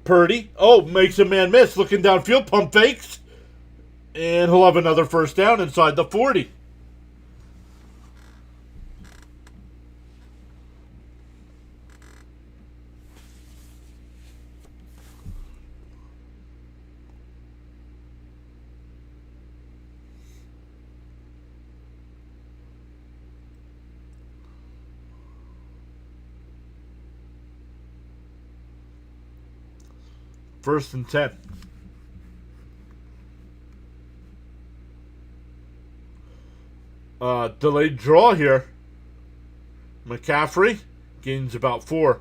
Purdy. Oh, makes a man miss. Looking downfield, pump fakes. And he'll have another first down inside the 40. First and 10. Delayed draw here. McCaffrey gains about 4.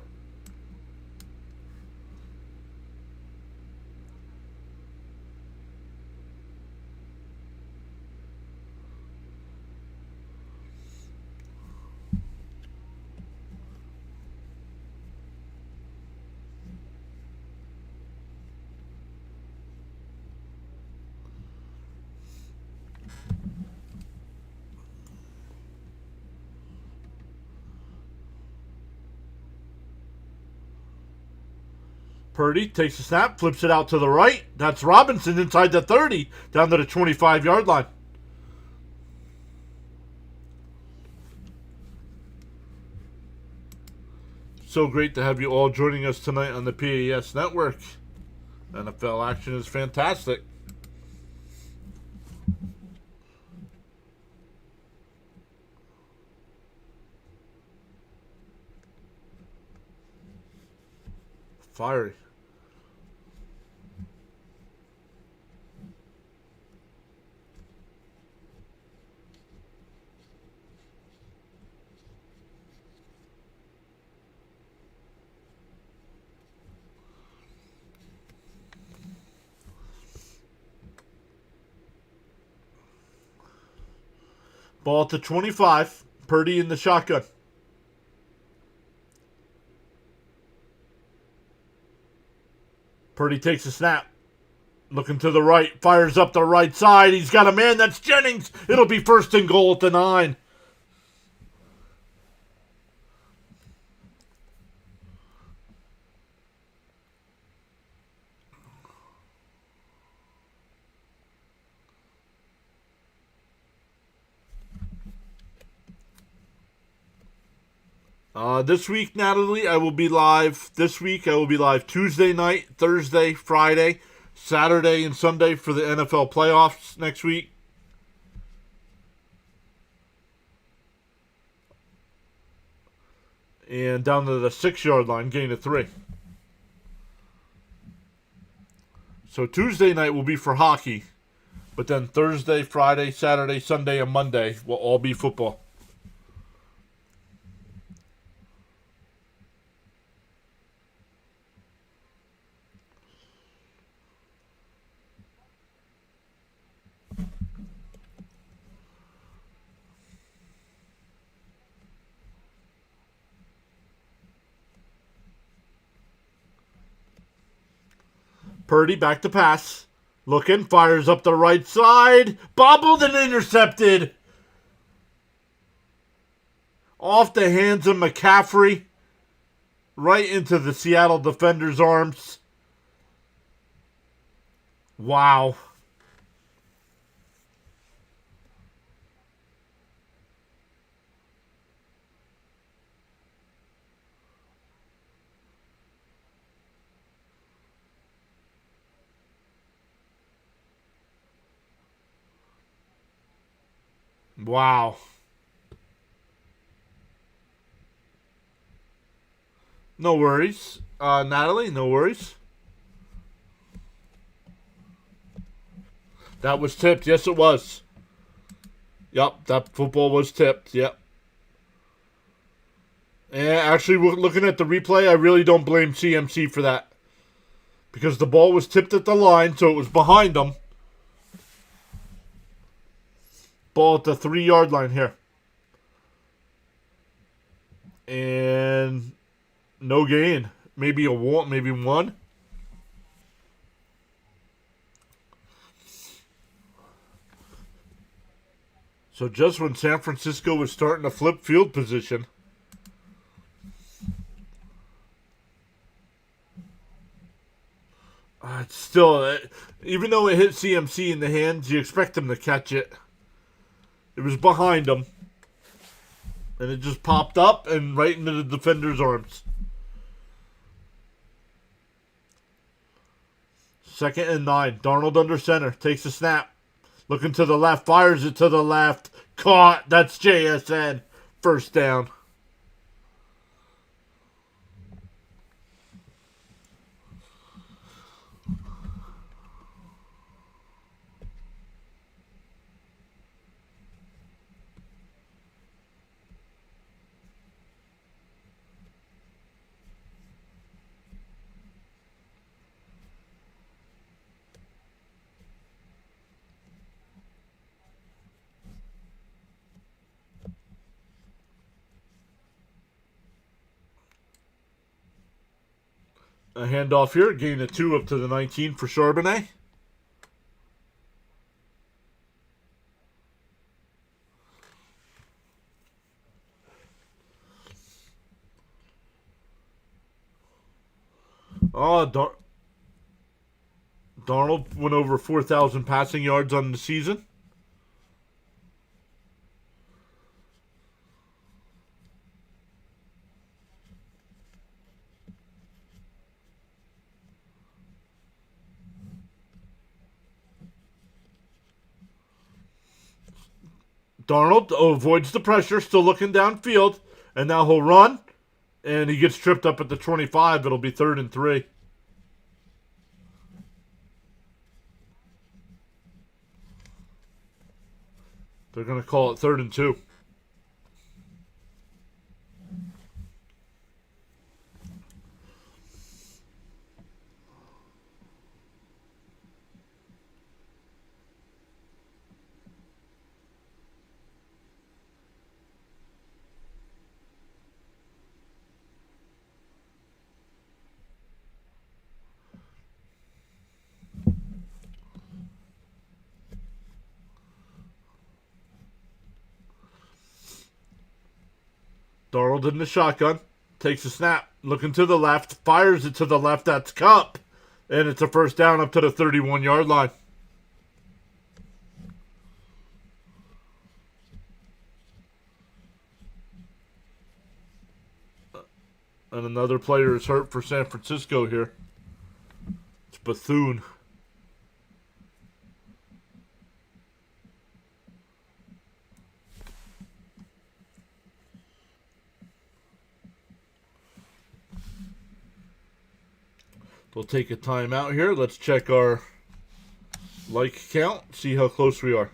Purdy takes a snap, flips it out to the right. That's Robinson inside the 30, down to the 25-yard line. So great to have you all joining us tonight on the PAS Network. NFL action is fantastic. Fiery. Ball to 25. Purdy in the shotgun. Purdy takes a snap. Looking to the right. Fires up the right side. He's got a man. That's Jennings. It'll be first and goal at the 9. This week, Natalie, I will be live. This week, I will be live Tuesday night, Thursday, Friday, Saturday, and Sunday for the NFL playoffs next week. And down to the 6-yard line, gain of 3. So Tuesday night will be for hockey. But then Thursday, Friday, Saturday, Sunday, and Monday will all be football. Purdy back to pass. Looking, fires up the right side. Bobbled and intercepted. Off the hands of McCaffrey. Right into the Seattle defender's arms. Wow. Wow. No worries. Natalie, no worries. That was tipped. Yes, it was. Yep, that football was tipped. Yep. And actually, looking at the replay, I really don't blame CMC for that. Because the ball was tipped at the line, so it was behind them. Ball at the 3-yard line here. And no gain. Maybe a one, maybe one. So just when San Francisco was starting to flip field position, it's still, even though it hit CMC in the hands, you expect him to catch it. It was behind him. And it just popped up and right into the defender's arms. 2nd and 9. Darnold under center. Takes a snap. Looking to the left. Fires it to the left. Caught. That's JSN. First down. A handoff here. Gain of 2 up to the 19 for Charbonnet. Oh, Darnold went over 4,000 passing yards on the season. Darnold avoids the pressure, still looking downfield, and now he'll run, and he gets tripped up at the 25. It'll be 3rd and 3. They're going to call it 3rd and 2. Darnold in the shotgun. Takes a snap. Looking to the left. Fires it to the left. That's Cup. And it's a first down up to the 31-yard line. And another player is hurt for San Francisco here. It's Bethune. We'll take a timeout here. Let's check our like count, see how close we are.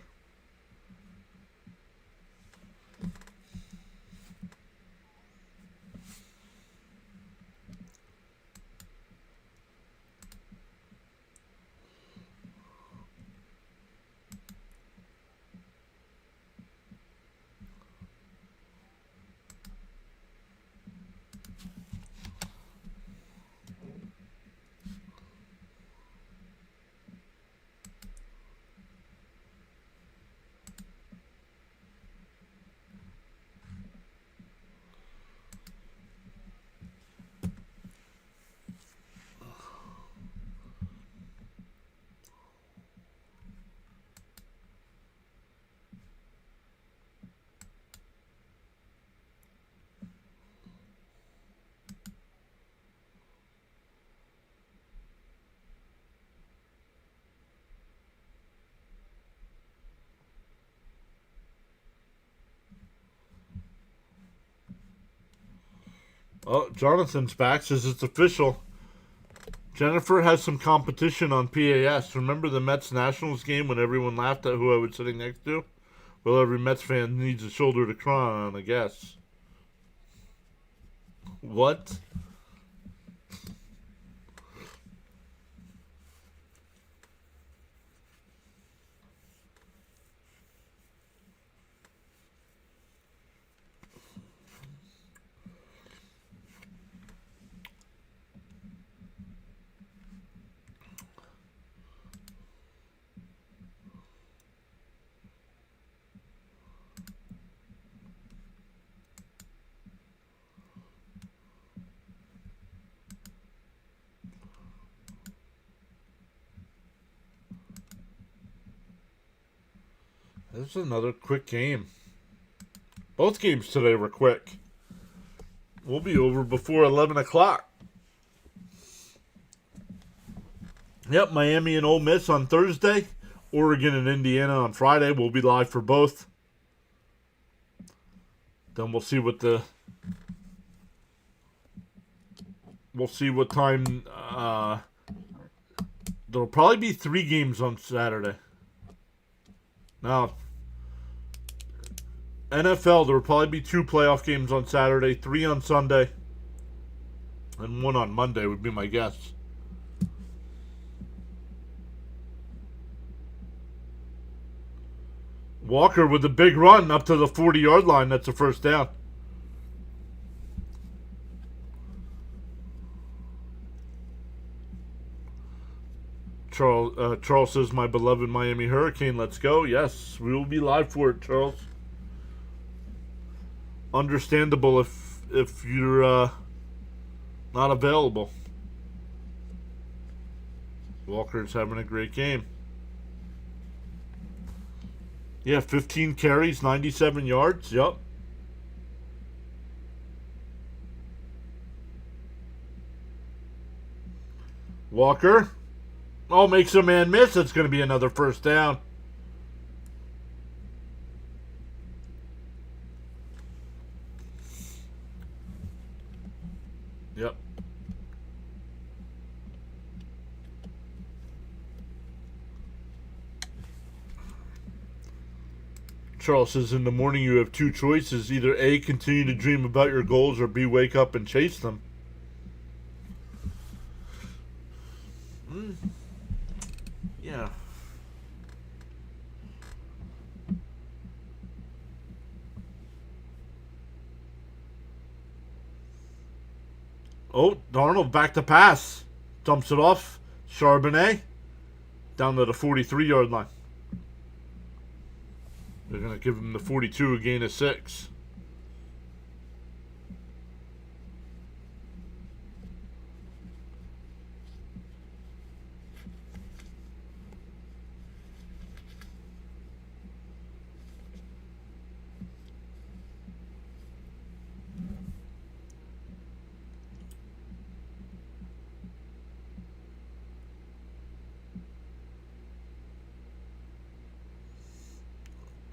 Oh, Jonathan's back, says it's official. Jennifer has some competition on PAS. Remember the Mets Nationals game when everyone laughed at who I was sitting next to? Well, every Mets fan needs a shoulder to cry on, I guess. What? This is another quick game. Both games today were quick. We'll be over before 11 o'clock. Yep, Miami and Ole Miss on Thursday. Oregon and Indiana on Friday. We'll be live for both. Then we'll see what time. There'll probably be 3 games on Saturday. Now, NFL, there will probably be 2 playoff games on Saturday, 3 on Sunday, and 1 on Monday would be my guess. Walker with a big run up to the 40-yard line. That's a first down. Charles says, my beloved Miami Hurricane, let's go. Yes, we will be live for it, Charles. Understandable if you're not available. Walker's having a great game. Yeah, 15 carries, 97 yards. Yup. Walker. Oh, makes a man miss. It's going to be another first down. Yep. Charles says, in the morning you have 2 choices. Either A, continue to dream about your goals, or B, wake up and chase them. Yeah. Oh, Darnold back to pass. Dumps it off. Charbonnet down to the 43-yard line. They're going to give him the 42, a gain of 6.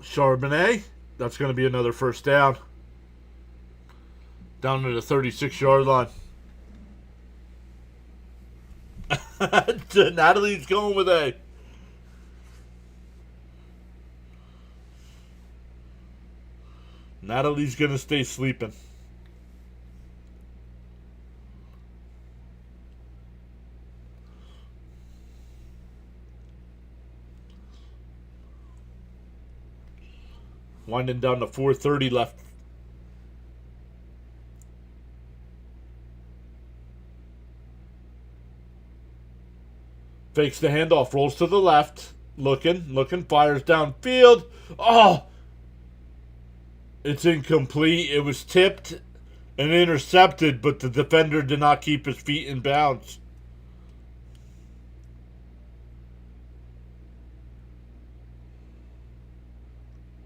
Charbonnet, that's going to be another first down. Down to the 36-yard line. Natalie's going with A. Natalie's going to stay sleeping. Winding down to 4:30 left. Fakes the handoff, rolls to the left. Looking, fires downfield. Oh! It's incomplete. It was tipped and intercepted, but the defender did not keep his feet in bounds.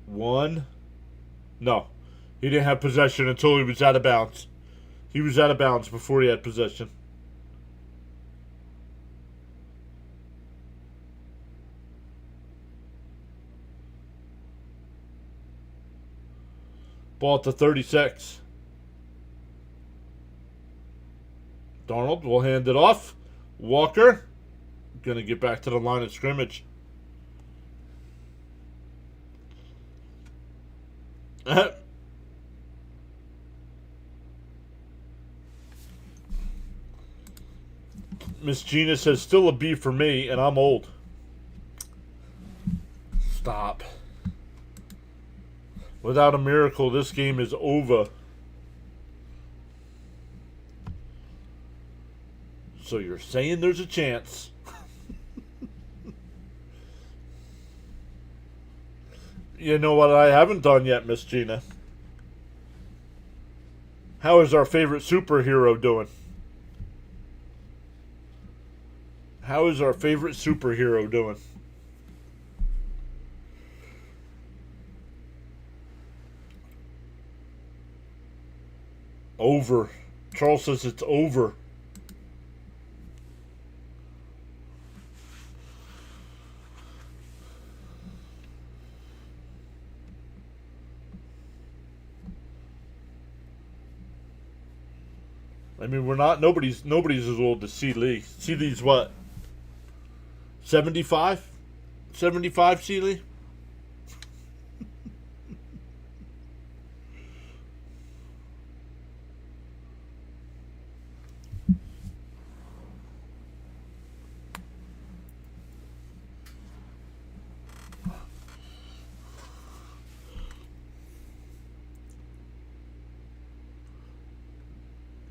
One. No. He didn't have possession until he was out of bounds. He was out of bounds before he had possession. Ball at the 36. Darnold will hand it off. Walker going to get back to the line of scrimmage. Miss Gina says, still a B for me, and I'm old. Stop. Without a miracle, this game is over. So you're saying there's a chance. You know what I haven't done yet, Miss Gina? How is our favorite superhero doing? How is our favorite superhero doing? Over. Charles says it's over. I mean, we're not. Nobody's as old as C. Lee. C. Lee's what? 75? 75, C. Lee?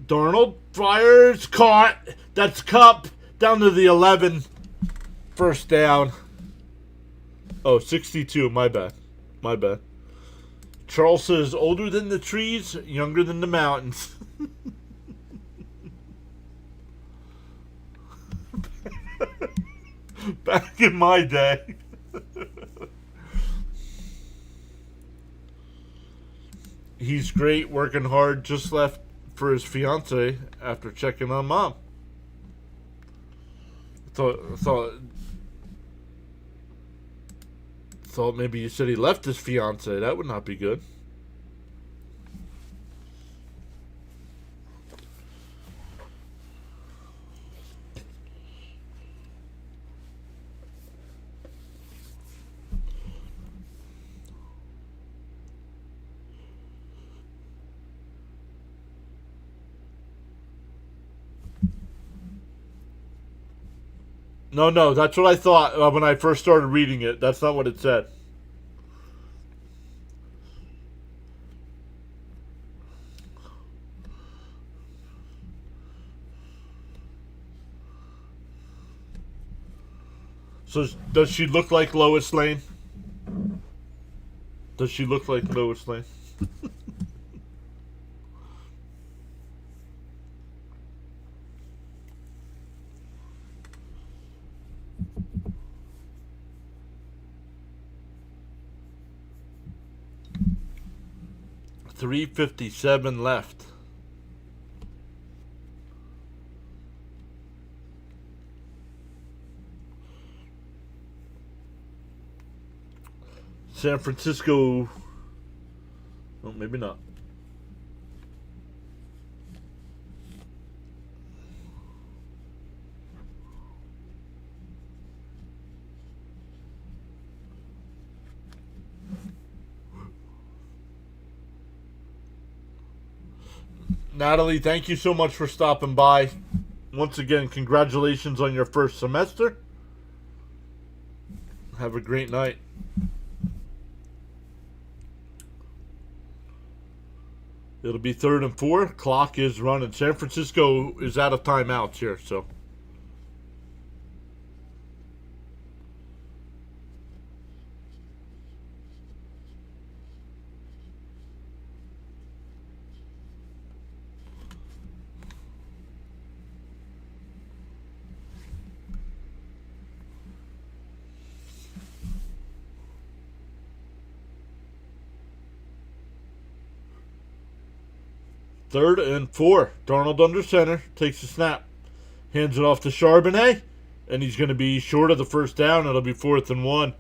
Darnold fires, caught. That's Cup down to the 11. First down. Oh, 62. My bad. My bad. Charles says older than the trees, younger than the mountains. Back in my day. He's great, working hard, just left for his fiance after checking on mom. Thought maybe you said he left his fiance. That would not be good. No, that's what I thought when I first started reading it. That's not what it said. So does she look like Lois Lane? Does she look like Lois Lane? $3:57 left. San Francisco. Oh, maybe not. Natalie, thank you so much for stopping by. Once again, congratulations on your first semester. Have a great night. It'll be 3rd and 4. Clock is running. San Francisco is out of timeouts here, so. Third and 4. Darnold under center. Takes the snap. Hands it off to Charbonnet. And he's going to be short of the first down. It'll be 4th and 1.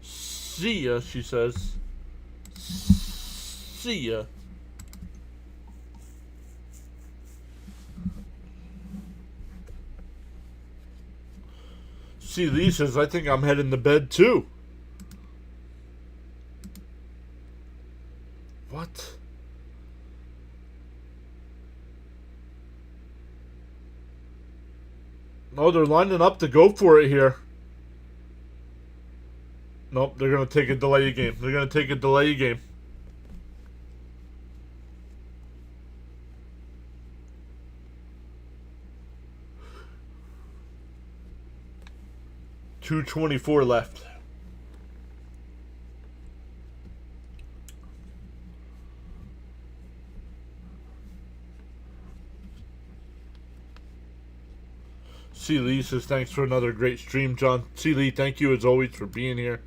See ya, she says. See ya. See, Lee says, I think I'm heading to bed too. What? No, they're lining up to go for it here. Nope, they're going to take a delay game. They're going to take a delay game. $2:24 left. C. Lee says thanks for another great stream, John. C. Lee, thank you as always for being here.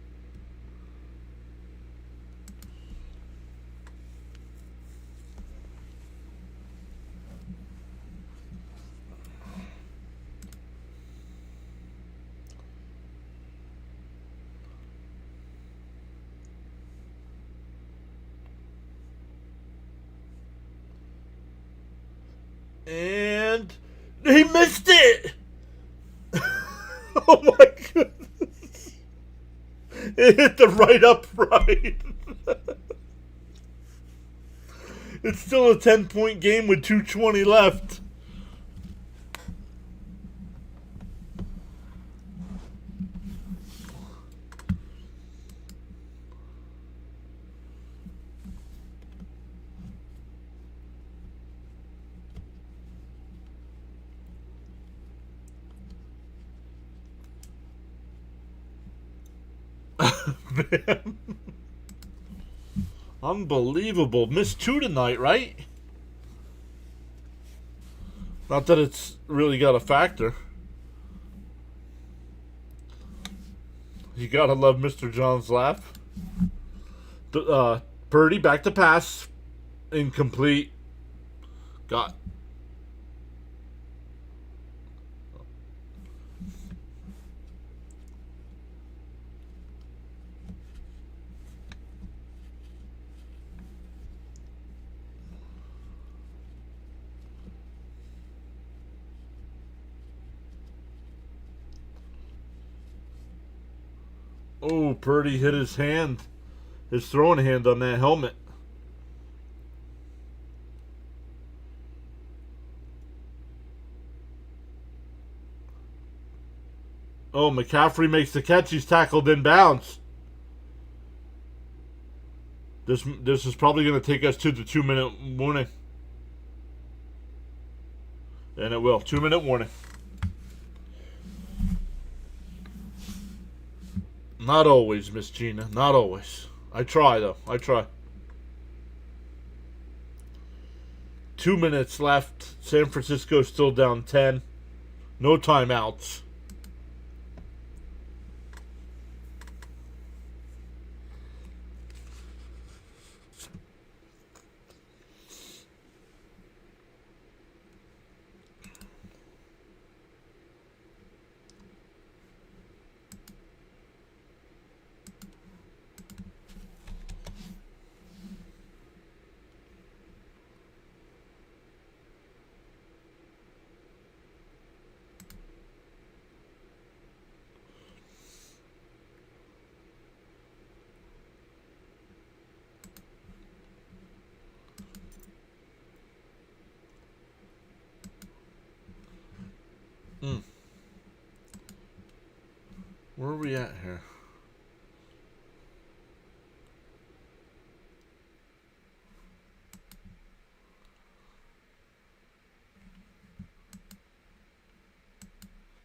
And he missed it! Oh my goodness. It hit the right upright. It's still a 10-point game with 2:20 left. Man. Unbelievable. Missed 2 tonight, right? Not that it's really got a factor. You gotta love Mr. John's laugh. Purdy back to pass. Incomplete. Got. Oh, Purdy hit his throwing hand on that helmet. Oh, McCaffrey makes the catch. He's tackled in bounds. This is probably going to take us to the 2-minute warning. And it will. 2-minute warning. Not always, Miss Gina. Not always. I try, though. I try. 2 minutes left. San Francisco still down 10. No timeouts. Where are we at here?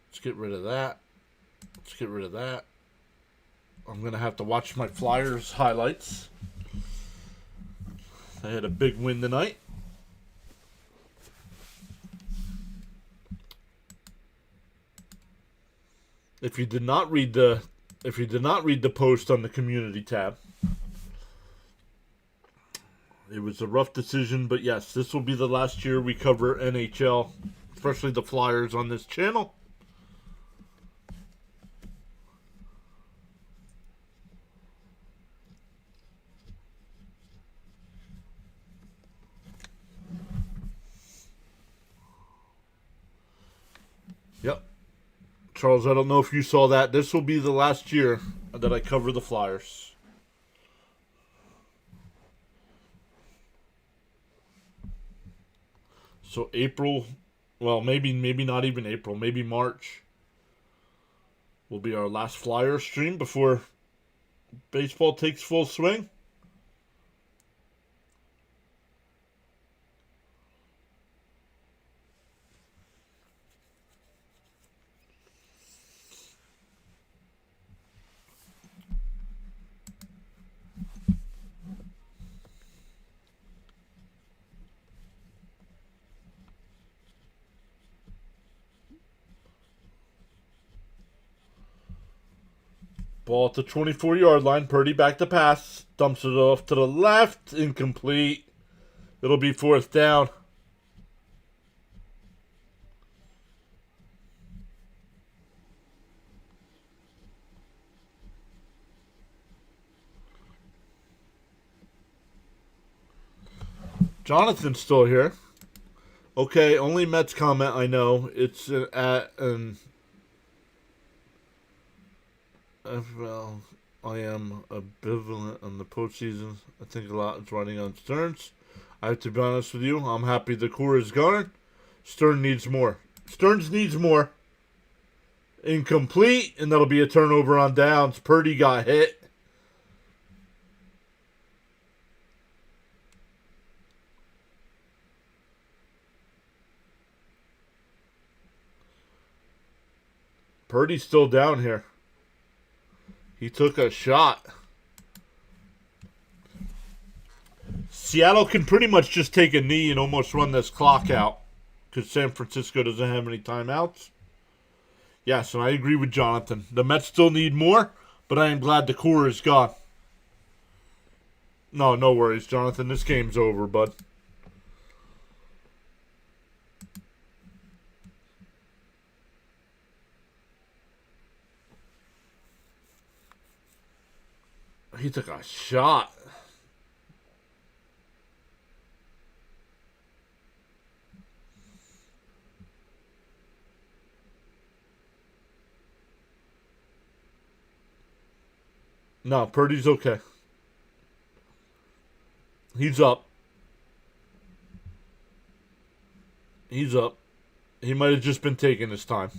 Let's get rid of that. Let's get rid of that. I'm going to have to watch my Flyers highlights. They had a big win tonight. If you did not read the post on the community tab, it was a rough decision, but yes, this will be the last year we cover NHL, especially the Flyers on this channel. Yep. Charles, I don't know if you saw that. This will be the last year that I cover the Flyers. So April, well, maybe not even April, maybe March will be our last Flyer stream before baseball takes full swing. Ball at the 24-yard line. Purdy back to pass. Dumps it off to the left. Incomplete. It'll be fourth down. Jonathan's still here. Okay, only Mets comment I know. It's at an... Well, I am ambivalent on the postseason. I think a lot is riding on Stearns. I have to be honest with you. I'm happy the core is gone. Stearns needs more. Stearns needs more. Incomplete, and that'll be a turnover on downs. Purdy got hit. Purdy's still down here. He took a shot. Seattle can pretty much just take a knee and almost run this clock out because San Francisco doesn't have any timeouts. Yes, and I agree with Jonathan. The Mets still need more, but I am glad the core is gone. No worries, Jonathan. This game's over, bud. He took a shot. No, Purdy's okay. He's up. He's up. He might have just been taking his time.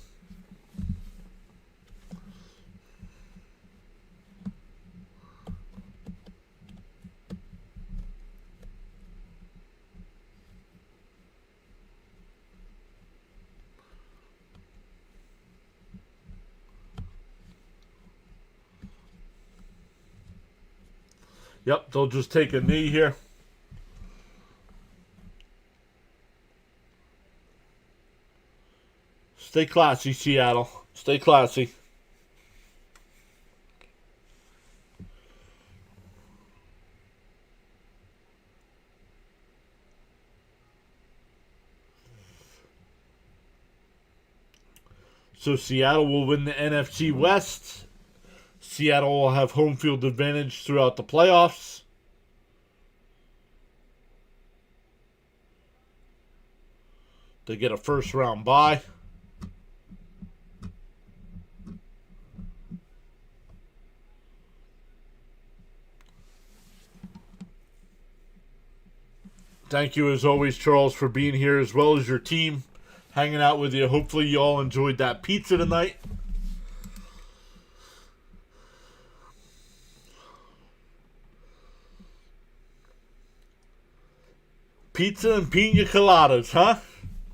Yep, they'll just take a knee here. Stay classy, Seattle. Stay classy. So Seattle will win the NFC West. Seattle will have home field advantage throughout the playoffs. They get a first round bye. Thank you as always, Charles, for being here as well as your team, hanging out with you. Hopefully you all enjoyed that pizza tonight. Pizza and pina coladas, huh?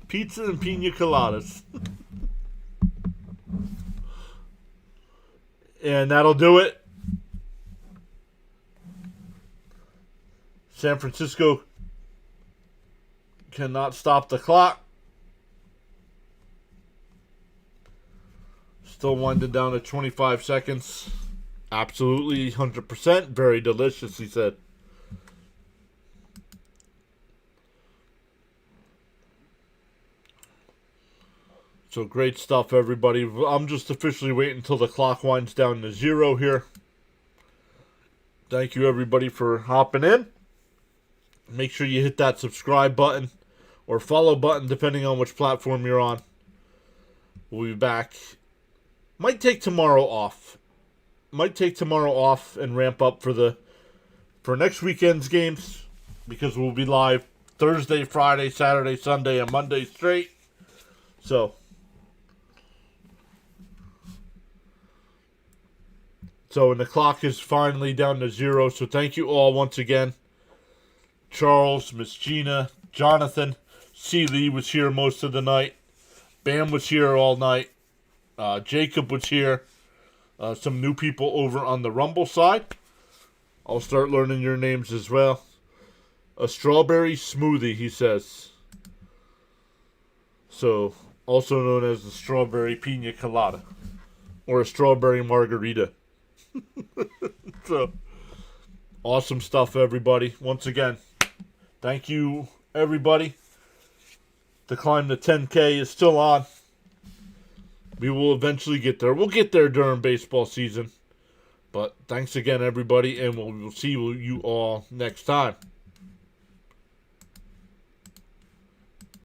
Pizza and pina coladas. And that'll do it. San Francisco cannot stop the clock. Still winding down to 25 seconds. Absolutely 100%. Very delicious, he said. So great stuff, everybody. I'm just officially waiting until the clock winds down to 0 here. Thank you, everybody, for hopping in. Make sure you hit that subscribe button or follow button, depending on which platform you're on. We'll be back. Might take tomorrow off. And ramp up for next weekend's games, because we'll be live Thursday, Friday, Saturday, Sunday, and Monday straight. So and the clock is finally down to 0. So thank you all once again. Charles, Miss Gina, Jonathan, C. Lee was here most of the night. Bam was here all night. Jacob was here. Some new people over on the Rumble side. I'll start learning your names as well. A strawberry smoothie, he says. So, also known as the strawberry pina colada. Or a strawberry margarita. So, awesome stuff, everybody. Once again, thank you, everybody. The climb to 10K is still on. We will eventually get there. We'll get there during baseball season. But thanks again, everybody, and we'll see you all next time.